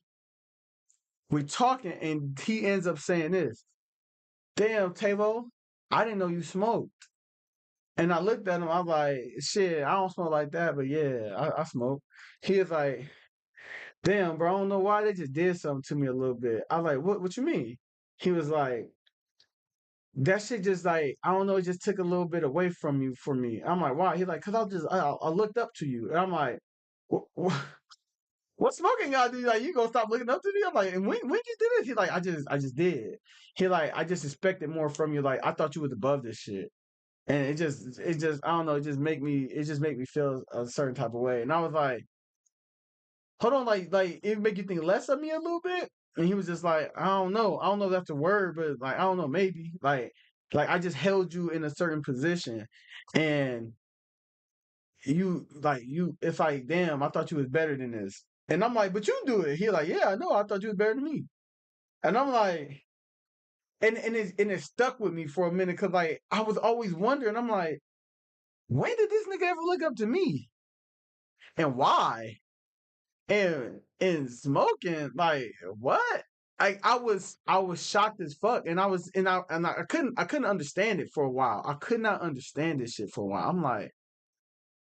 we talking, and he ends up saying this. Damn, Tavo, I didn't know you smoked. And I looked at him, I was like, shit, I don't smoke like that, but yeah, I smoke. He was like, damn, bro, I don't know why they just did something to me a little bit. I was like, what you mean? He was like, that shit just like, I don't know, it just took a little bit away from you for me. I'm like, why? He's like, cause I looked up to you. And I'm like, what smoking gotta do? Like, you gonna stop looking up to me? I'm like, and when you did this? He's like, I just did. He like, I just expected more from you. Like, I thought you was above this shit. And I don't know, it just make me feel a certain type of way. And I was like, hold on, like it make you think less of me a little bit? And he was just like, I don't know if that's a word, but like, I don't know, maybe. Like I just held you in a certain position and it's like, damn, I thought you was better than this. And I'm like, but you do it. He like, yeah, I know, I thought you was better than me. And I'm like, and it stuck with me for a minute because like I was always wondering, I'm like, when did this nigga ever look up to me? And why? And smoking, like what? I was shocked as fuck, and I couldn't understand it for a while. I could not understand this shit for a while. I'm like,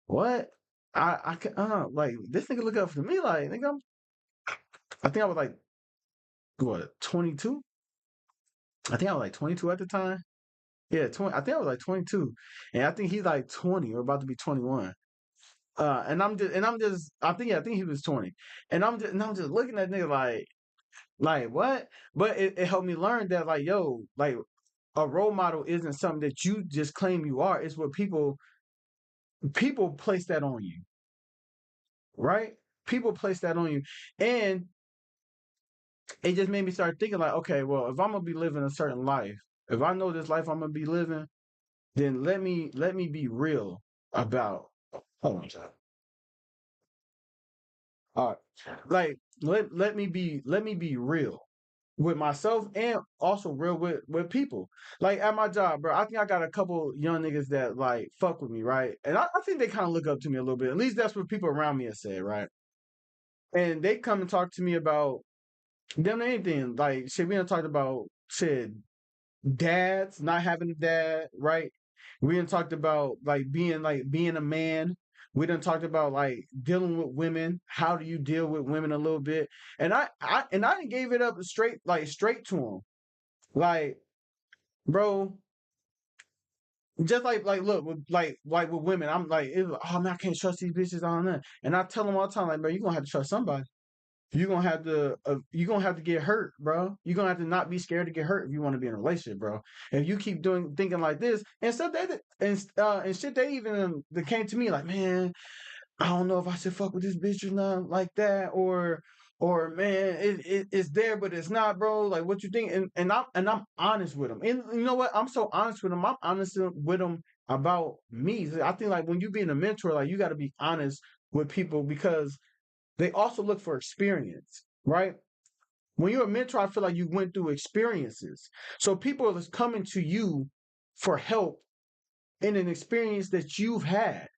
what? I can like this nigga look up to me like nigga. I think I was like what 22. I think I was like 22 at the time. Yeah, 20. I think I was like 22, and I think he's like 20 or about to be 21. I think he was 20. And I'm just looking at nigga like what? But it helped me learn that like, yo, like a role model isn't something that you just claim you are. It's what people place that on you, right? People place that on you. And it just made me start thinking like, okay, well, if I'm gonna be living a certain life, if I know this life I'm gonna be living, then let me be real about hold on a second. All right. Like let me be real with myself and also real with people. Like at my job, bro, I think I got a couple young niggas that like fuck with me, right? And I think they kind of look up to me a little bit. At least that's what people around me have said, right? And they come and talk to me about them anything. Like shit, we done talked about shit, dads, not having a dad, right? We done talked about like being a man. We done talked about like dealing with women. How do you deal with women a little bit? And I done gave it up straight to him. Like, bro, just like look like with women, I'm like, oh man, I can't trust these bitches on that. And I tell them all the time, like, bro, you're gonna have to trust somebody. You're gonna have to get hurt, bro. You're gonna have to not be scared to get hurt if you want to be in a relationship, bro. If you keep thinking like this, and stuff and shit, they even they came to me like, man, I don't know if I should fuck with this bitch or not, like that, or man, it's there but it's not, bro. Like, what you think? And I'm honest with them, and you know what? I'm so honest with them. I'm honest with them about me. I think like when you being a mentor, like you got to be honest with people because they also look for experience, right? When you're a mentor, I feel like you went through experiences. So people are coming to you for help in an experience that you've had,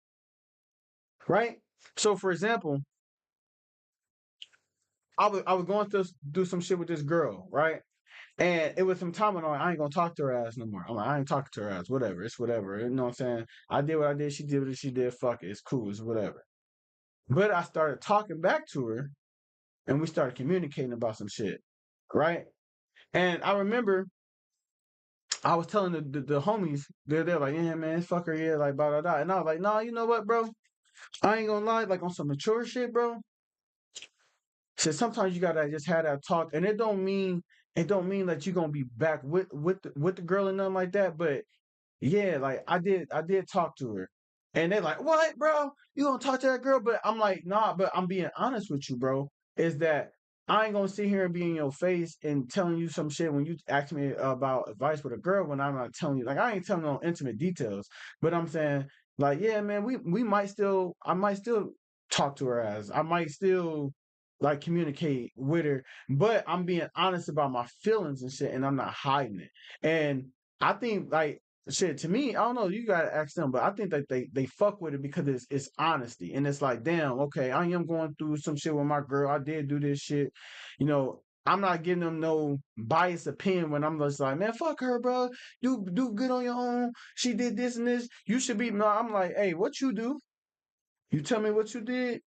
right? So for example, I was going to do some shit with this girl, right? And it was some time and I ain't gonna talk to her ass no more. I'm like, I ain't talking to her ass. Whatever. It's whatever. You know what I'm saying? I did what I did. She did what she did. Fuck it. It's cool. It's whatever. But I started talking back to her and we started communicating about some shit, right? And I remember I was telling the homies, they're like, yeah, man, fuck her, yeah, like, blah, blah, blah. And I was like, nah, you know what, bro? I ain't gonna lie, like, on some mature shit, bro. Shit, sometimes you gotta just have that talk, and it don't mean that you're gonna be back with the girl and nothing like that, but yeah, like I did talk to her. And they're like, what, bro? You gonna talk to that girl? But I'm like, nah, but I'm being honest with you, bro. Is that I ain't gonna sit here and be in your face and telling you some shit when you ask me about advice with a girl when I'm not telling you. Like I ain't telling no intimate details, but I'm saying, like, yeah, man, we might still I might still talk to her as I might still like communicate with her, but I'm being honest about my feelings and shit, and I'm not hiding it. And I think like shit to me, I don't know, you gotta ask them, but I think that they fuck with it because it's honesty, and it's like, damn, okay, I am going through some shit with my girl. I did do this shit, you know. I'm not giving them no biased opinion when I'm just like, man, fuck her, bro. Do good on your own. She did this and this. You should be. No, I'm like, hey, what you do? You tell me what you did.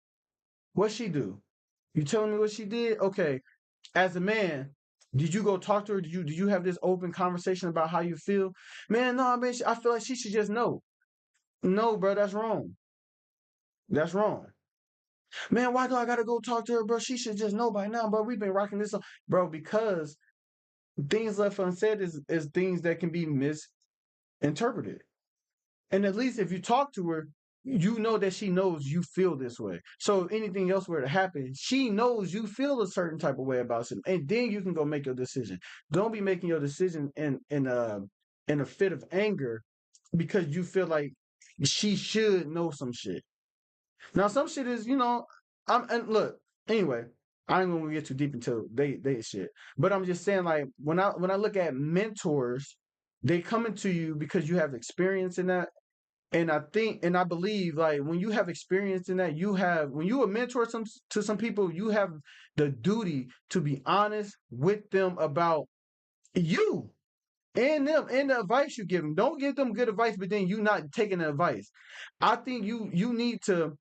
What she do? You telling me what she did? Okay. As a man, did you go talk to her? Did you have this open conversation about how you feel? Man, no, man, I feel like she should just know. No, bro, that's wrong. That's wrong. Man, why do I gotta go talk to her, bro? She should just know by now, bro. We've been rocking this, bro, because things left unsaid is things that can be misinterpreted. And at least if you talk to her, you know that she knows you feel this way. So if anything else were to happen, she knows you feel a certain type of way about something, and then you can go make your decision. Don't be making your decision in a fit of anger because you feel like she should know some shit. Now some shit is, I'm and look, anyway, I ain't gonna get too deep into they shit. But I'm just saying, like, when I look at mentors, they come into you because you have experience in that. And I think and I believe, like, when you have experience in that, when you a mentor to some people, you have the duty to be honest with them about you and them and the advice you give them. Don't give them good advice, but then you not taking the advice. I think you need to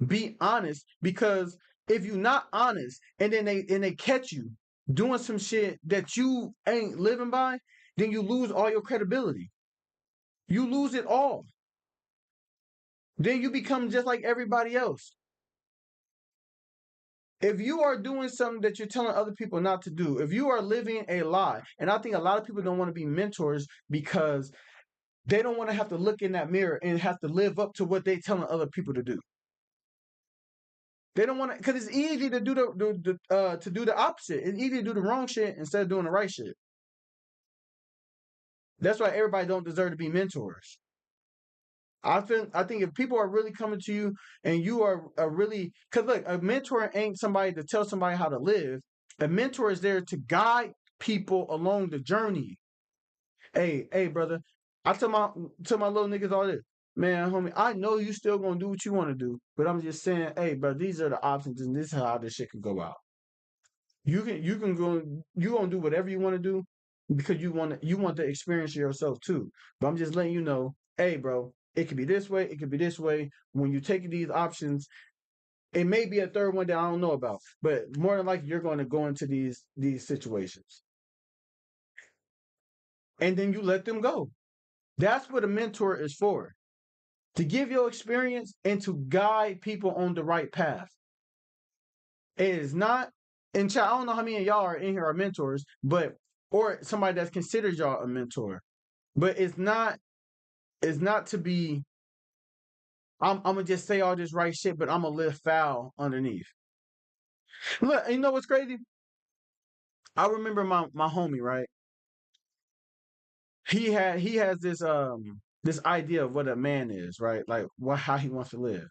be honest, because if you're not honest and then they catch you doing some shit that you ain't living by, then you lose all your credibility. You lose it all. Then you become just like everybody else. If you are doing something that you're telling other people not to do, if you are living a lie, and I think a lot of people don't want to be mentors because they don't want to have to look in that mirror and have to live up to what they're telling other people to do. They don't want to, because it's easy to do to do the opposite. It's easy to do the wrong shit instead of doing the right shit. That's why everybody don't deserve to be mentors. I think if people are really coming to you and you are really, because look, a mentor ain't somebody to tell somebody how to live. A mentor is there to guide people along the journey. Hey, brother, I tell my little niggas all this. Man, homie, I know you still gonna do what you want to do, but I'm just saying, hey, bro, these are the options, and this is how this shit can go out. You gonna do whatever you want to do because you want to experience yourself too. But I'm just letting you know, hey, bro, it could be this way, it could be this way. When you take these options, it may be a third one that I don't know about, but more than likely you're going to go into these situations, and then you let them go. That's what a mentor is for, to give your experience and to guide people on the right path. It is not, and I don't know how many of y'all are in here are mentors, but or somebody that's considered y'all a mentor, but it's not to be. I'm gonna just say all this right shit, but I'm gonna live foul underneath. Look, you know what's crazy? I remember my homie, right? He has this idea of what a man is, right? Like how he wants to live,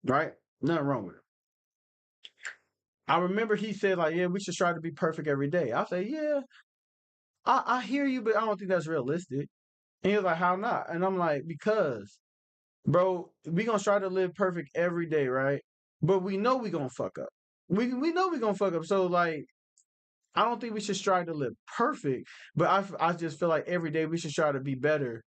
right? Nothing wrong with it. I remember he said, like, yeah, we should try to be perfect every day. I say, yeah, I hear you, but I don't think that's realistic. And he was like, how not? And I'm like, because, bro, we gonna try to live perfect every day, right? But we know we gonna fuck up. We know we gonna fuck up. So like, I don't think we should strive to live perfect, but I just feel like every day we should try to be better,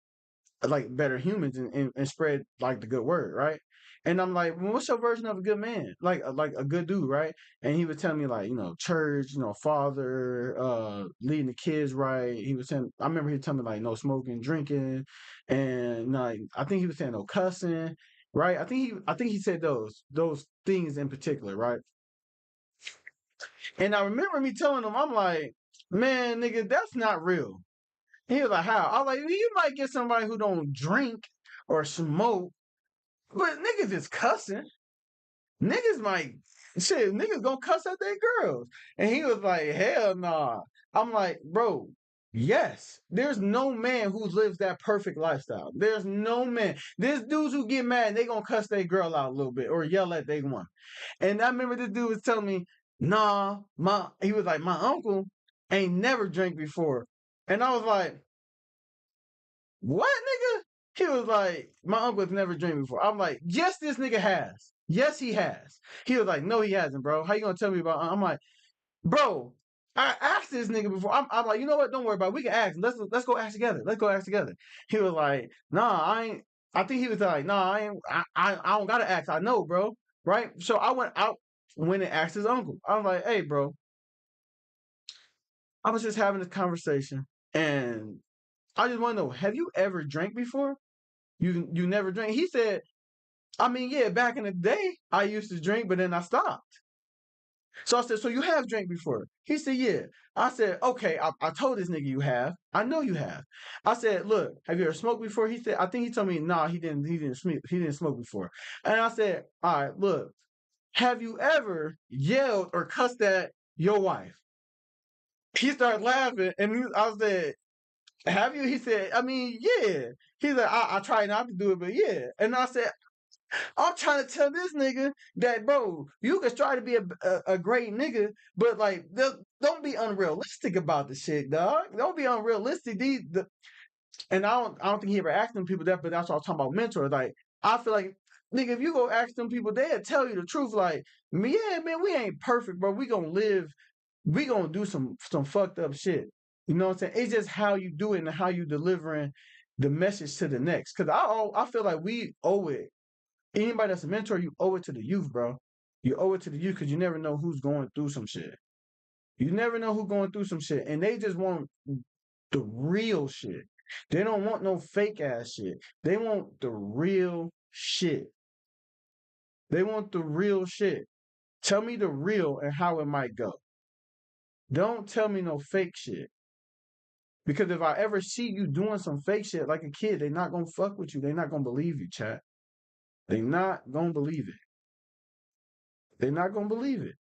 like better humans, and spread like the good word, right? And I'm like, well, what's your version of a good man? Like a good dude, right? And he was telling me, like, church, father, leading the kids right. I remember he was telling me, like, no smoking, drinking, and like I think he was saying no cussing, right? I think he said those things in particular, right? And I remember me telling him, I'm like, man, nigga, that's not real. He was like, how? I was like, you might get somebody who don't drink or smoke, but niggas is cussing. Niggas might, shit, niggas gonna cuss at their girls. And he was like, hell nah. I'm like, bro, Yes, there's no man who lives that perfect lifestyle. There's no man. There's dudes who get mad, they gonna cuss their girl out a little bit or yell at they one. And I remember this dude was telling me, nah, he was like, my uncle ain't never drank before. And I was like, what, nigga? He was like, my uncle's never drank before. I'm like, yes, this nigga has. Yes, he has. He was like, no, he hasn't, bro. How you gonna tell me about? I'm like, bro, I asked this nigga before. I'm like, you know what? Don't worry about it. We can ask. Let's go ask together. Let's go ask together. He was like, nah, I ain't. I think he was like, nah, I ain't. I don't gotta ask. I know, bro. Right? So I went out, went and asked his uncle. I was like, hey, bro, I was just having this conversation, and I just want to know, have you ever drank before? You never drank? He said, I mean, yeah, back in the day, I used to drink, but then I stopped. So I said, so you have drank before? He said, yeah. I said, okay, I told this nigga you have. I know you have. I said, look, have you ever smoked before? He said, I think he told me, nah, he didn't smoke before. And I said, all right, look, have you ever yelled or cussed at your wife? He started laughing, and I said, have you? He said, I mean, yeah. He's like, I try not to do it, but yeah. And I said, I'm trying to tell this nigga that, bro, you can try to be a great nigga, but like, don't be unrealistic about the shit, dog. Don't be unrealistic. And I don't think he ever asked them people that, but that's what I was talking about mentors. Like, I feel like, nigga, if you go ask them people, they'll tell you the truth. Like, yeah, man, we ain't perfect, bro. We gonna do some fucked up shit. You know what I'm saying? It's just how you do it and how you delivering the message to the next. Cause I feel like we owe it. Anybody that's a mentor, you owe it to the youth, bro. You owe it to the youth because you never know who's going through some shit. You never know who's going through some shit. And they just want the real shit. They don't want no fake ass shit. They want the real shit. They want the real shit. Tell me the real and how it might go. Don't tell me no fake shit. Because if I ever see you doing some fake shit like a kid, they not gonna fuck with you. They not gonna believe you, chat. They not gonna believe it. They're not gonna believe it.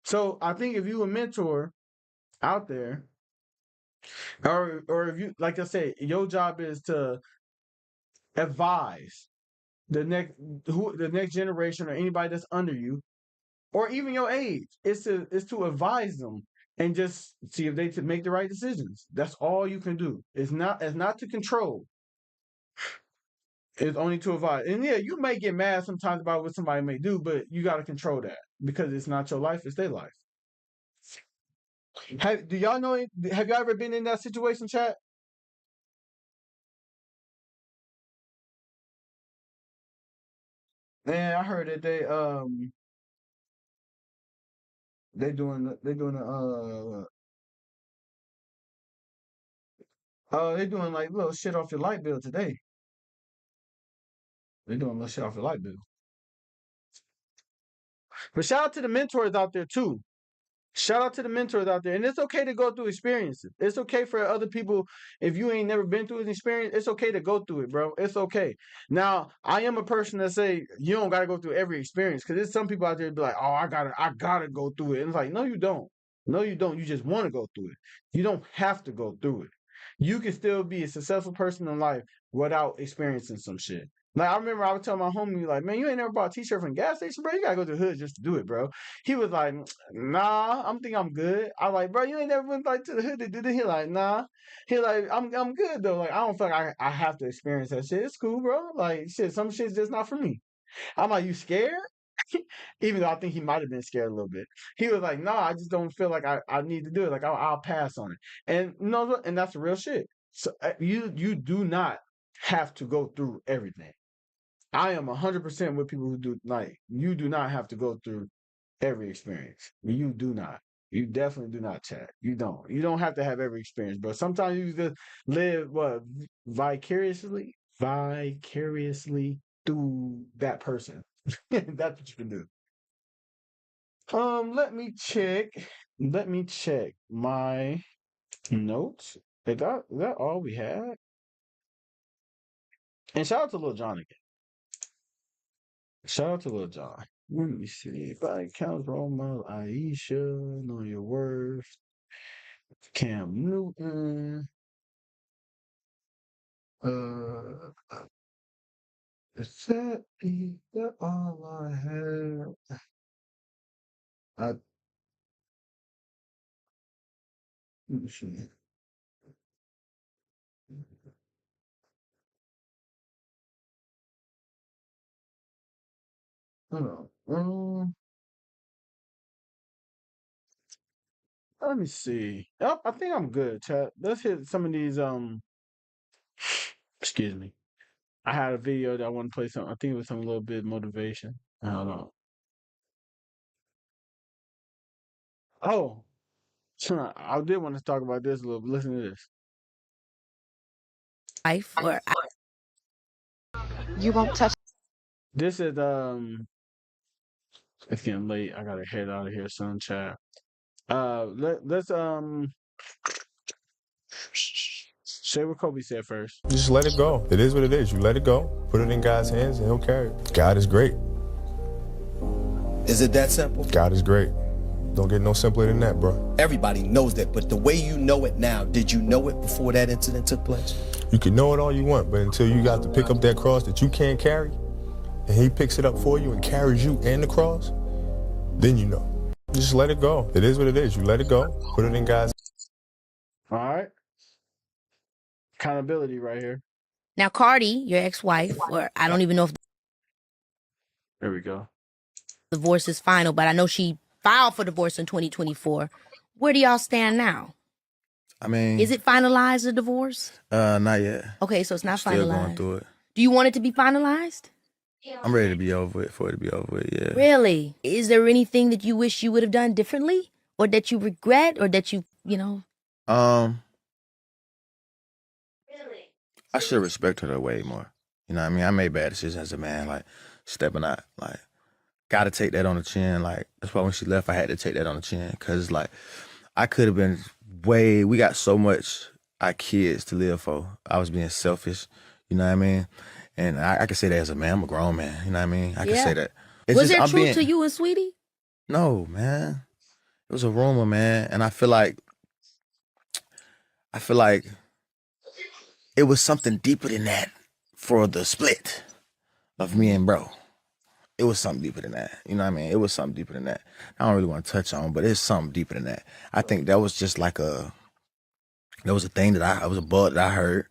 So I think if you a mentor out there, or if you, like I said, your job is to advise the next generation or anybody that's under you, or even your age, is to advise them and just see if they to make the right decisions. That's all you can do. It's not to control. It's only to advise. And yeah, you may get mad sometimes about what somebody may do, but you got to control that because it's not your life; it's their life. Do y'all know? Have y'all ever been in that situation, chat? Man, I heard that they doing like little shit off your light bill today. They doing little shit off your light bill. But shout out to the mentors out there too. Shout out to the mentors out there. And it's okay to go through experiences. It's okay for other people. If you ain't never been through an experience, it's okay to go through it, bro. It's okay. Now, I am a person that say you don't gotta go through every experience. Cause there's some people out there that be like, oh, I gotta go through it. And it's like, no, you don't. No, you don't. You just want to go through it. You don't have to go through it. You can still be a successful person in life without experiencing some shit. Like I remember I was telling my homie, like, man, you ain't never bought a t-shirt from a gas station, bro. You gotta go to the hood just to do it, bro. He was like, nah, I'm think I'm good. I like, bro, you ain't never went like to the hood to do that. He like, nah. He like, I'm good though. Like, I don't feel like I have to experience that shit. It's cool, bro. Like, shit, some shit's just not for me. I'm like, you scared? Even though I think he might have been scared a little bit. He was like, nah, I just don't feel like I need to do it. Like, I'll pass on it. And you know what? And that's the real shit. So you do not have to go through everything. I am 100% with people who do, like, you do not have to go through every experience. You do not. You definitely do not, chat. You don't. You don't have to have every experience, bro. Sometimes you just live vicariously through that person. That's what you can do. Let me check. Let me check my notes. Is that all we had? And shout out to Lil John again. Shout out to Lil John. Let me see. Body counts, role model, Aisha, know your worth. Cam Newton. Is that all I have? I let me see. Hold on. Let me see. Oh, I think I'm good, chat. Let's hit some of these. Excuse me. I had a video that I want to play some. I think it was some little bit motivation. I don't know. Oh, so I did want to talk about this a little bit. Listen to this. Life or You won't touch. This is It's getting late. I gotta head out of here soon, chat. Let's say what Kobe said first. Just let it go. It is what it is. You let it go. Put it in God's hands and he'll carry it. God is great. Is it that simple? God is great. Don't get no simpler than that, bro. Everybody knows that, but the way you know it now, did you know it before that incident took place? You can know it all you want, but until you got to pick up that cross that you can't carry, and he picks it up for you and carries you and the cross, then you know. Just let it go. It is what it is. You let it go. Put it in God's. All right. Accountability right here. now Cardi, your ex-wife, or I don't even know if There we go. divorce is final, but I know she filed for divorce in 2024. Where do y'all stand now? I mean, Is it finalized, the divorce? not yet. Okay, so it's not Still finalized. going through it. Do you want it to be finalized? I'm ready to be over it, for it to be over with, yeah. Really? Is there anything that you wish you would have done differently? Or that you regret? Or that you know? I should respect her way more. You know what I mean? I made bad decisions as a man, like stepping out, like, gotta take that on the chin. Like, that's why when she left, I had to take that on the chin. Cause like, I could have been we got so much our kids to live for. I was being selfish, you know what I mean? And I can say that as a man. I'm a grown man, you know what I mean? I can say that. It's Was just, there I'm truth being, to you and Sweetie? No, man. It was a rumor, man. And I feel like it was something deeper than that for the split of me and bro. It was something deeper than that. You know what I mean? It was something deeper than that. I don't really want to touch on, but it's something deeper than that. I think that was just like that was a thing that was a bug that I heard.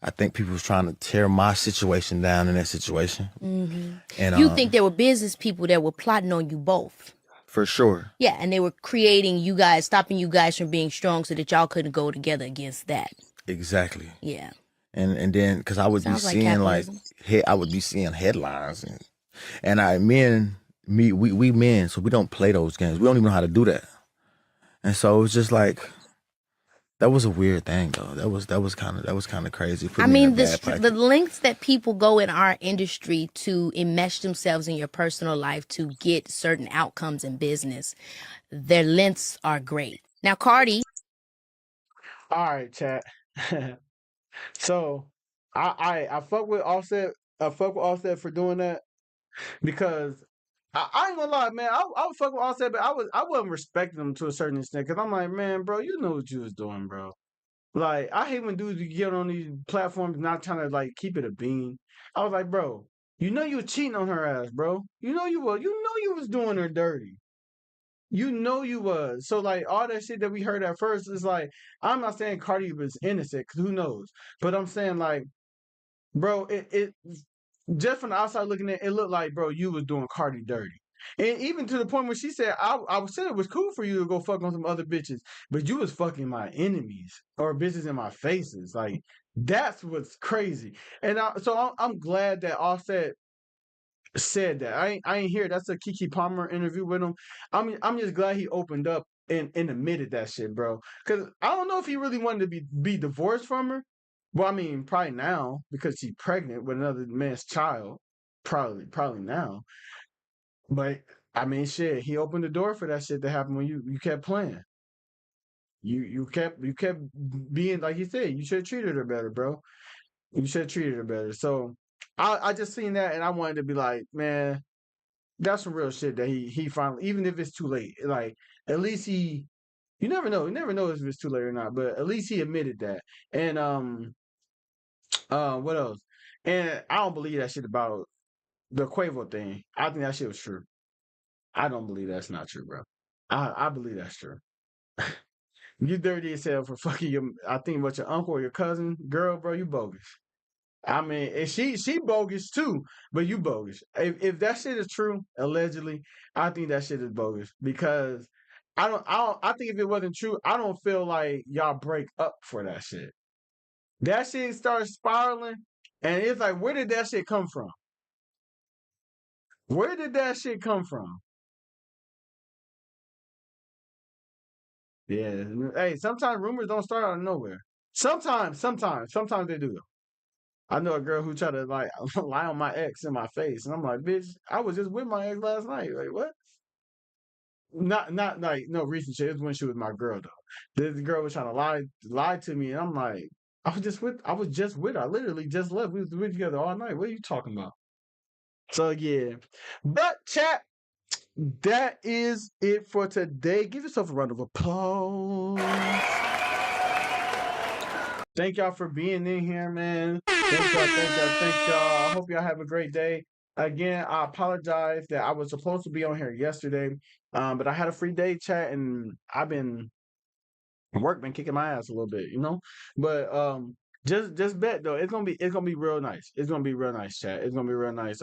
I think people was trying to tear my situation down in that situation. Mm-hmm. And You think there were business people that were plotting on you both? for sure. Yeah, and they were creating you guys, stopping you guys from being strong so that y'all couldn't go together against that. Exactly. Yeah. And then because I would Sounds like be seeing capitalism. I would be seeing headlines and we men, so we don't play those games. We don't even know how to do that. And so it was just like that was a weird thing though. That was kind of crazy. Put I me in mean, a bad pocket. the lengths that people go in our industry to enmesh themselves in your personal life to get certain outcomes in business, their lengths are great. Now, Cardi. All right, chat. So I fuck with Offset. I fuck with Offset for doing that because I ain't gonna lie, man. I would fuck with Offset, but I wasn't respecting him to a certain extent because I'm like, man, bro, you know what you was doing, bro. Like I hate when dudes get on these platforms not trying to like keep it a bean. I was like, bro, you know you was cheating on her ass, bro. You know you was. You know you was doing her dirty. You know you was. So like all that shit that we heard at first is like, I'm not saying Cardi was innocent, cause who knows? But I'm saying like, bro, it just from the outside looking at it, looked like, bro, you was doing Cardi dirty. And even to the point where she said, I said it was cool for you to go fuck on some other bitches, but you was fucking my enemies or bitches in my faces. Like, that's what's crazy. And I'm glad that Offset said that. I ain't hear that's a Kiki Palmer interview with him. I'm just glad he opened up and admitted that shit, bro. Cause I don't know if he really wanted to be divorced from her. Well, I mean, probably now because she's pregnant with another man's child. Probably now. But I mean, shit, he opened the door for that shit to happen when you kept playing. You kept being like he said. You should have treated her better, bro. You should have treated her better. So I just seen that and I wanted to be like, man, that's some real shit that he finally, even if it's too late, like at least he You never know. You never know if it's too late or not. But at least he admitted that. And what else? And I don't believe that shit about the Quavo thing. I think that shit was true. I don't believe that's not true, bro. I believe that's true. You dirty as hell for fucking your. I think about your uncle or your cousin, girl, bro. You bogus. I mean, and she bogus too, but you bogus. If that shit is true, allegedly, I think that shit is bogus because I think if it wasn't true, I don't feel like y'all break up for that shit. That shit starts spiraling, and it's like, where did that shit come from? Where did that shit come from? Yeah. Hey, sometimes rumors don't start out of nowhere. Sometimes they do. I know a girl who tried to like lie on my ex in my face, and I'm like, bitch, I was just with my ex last night. Like, what? Not like no recent shit. It was when she was my girl though. This girl was trying to lie to me, and I'm like, I was just with her. I literally just left. We was together all night. What are you talking about? So yeah. But chat, that is it for today. Give yourself a round of applause. Thank y'all for being in here, man. Thank y'all. I hope y'all have a great day. Again, I apologize that I was supposed to be on here yesterday, but I had a free day chat, and work been kicking my ass a little bit, you know. But just bet though, it's gonna be real nice. It's gonna be real nice, chat. It's gonna be real nice.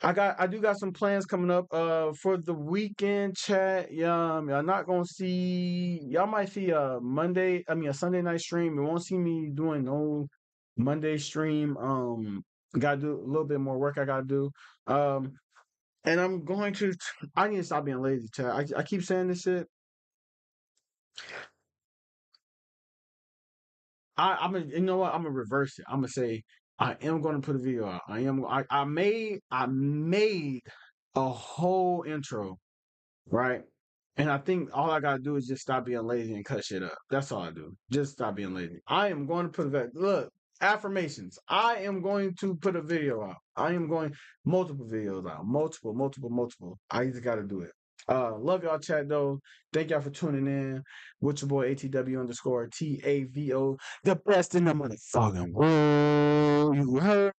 I do got some plans coming up for the weekend, chat. Y'all not gonna see, y'all might see a Sunday night stream. You won't see me doing no Monday stream. Gotta do a little bit more work I gotta do. And I need to stop being lazy, chat. I keep saying this shit. You know what? I'm gonna reverse it. I'm gonna say I am gonna put a video out. I made a whole intro, right? And I think all I gotta do is just stop being lazy and cut shit up. That's all I do. Just stop being lazy. I am going to put affirmations. I am going to put a video out. I am going multiple videos out. Multiple. I just gotta do it. Love y'all, chat though. Thank y'all for tuning in. With your boy ATW_TAVO, the best in the motherfucking world. You heard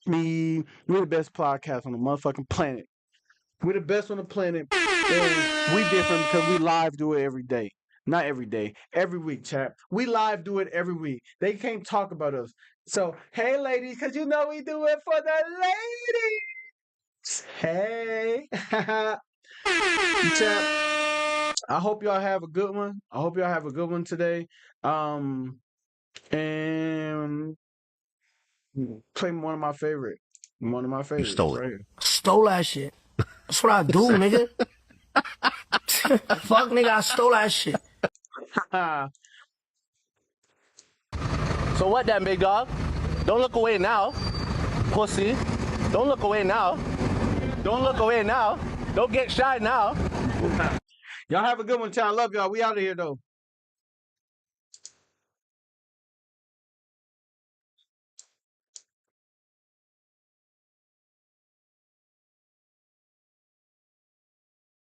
me. We're the best podcast on the motherfucking planet. We're the best on the planet. And we different because we live do it every day. Not every day, every week, chat. We live do it every week. They can't talk about us. So, hey, ladies, because you know we do it for the ladies. Hey. Chat. I hope y'all have a good one. I hope y'all have a good one today. And play one of my favorites. You stole it. Right here. Stole that shit. That's what I do, nigga. Fuck, nigga, I stole that shit. So what then, big dog? Don't look away now, pussy. Don't look away now. Don't look away now. Don't get shy now. Y'all have a good one, child. I love y'all. We out of here, though.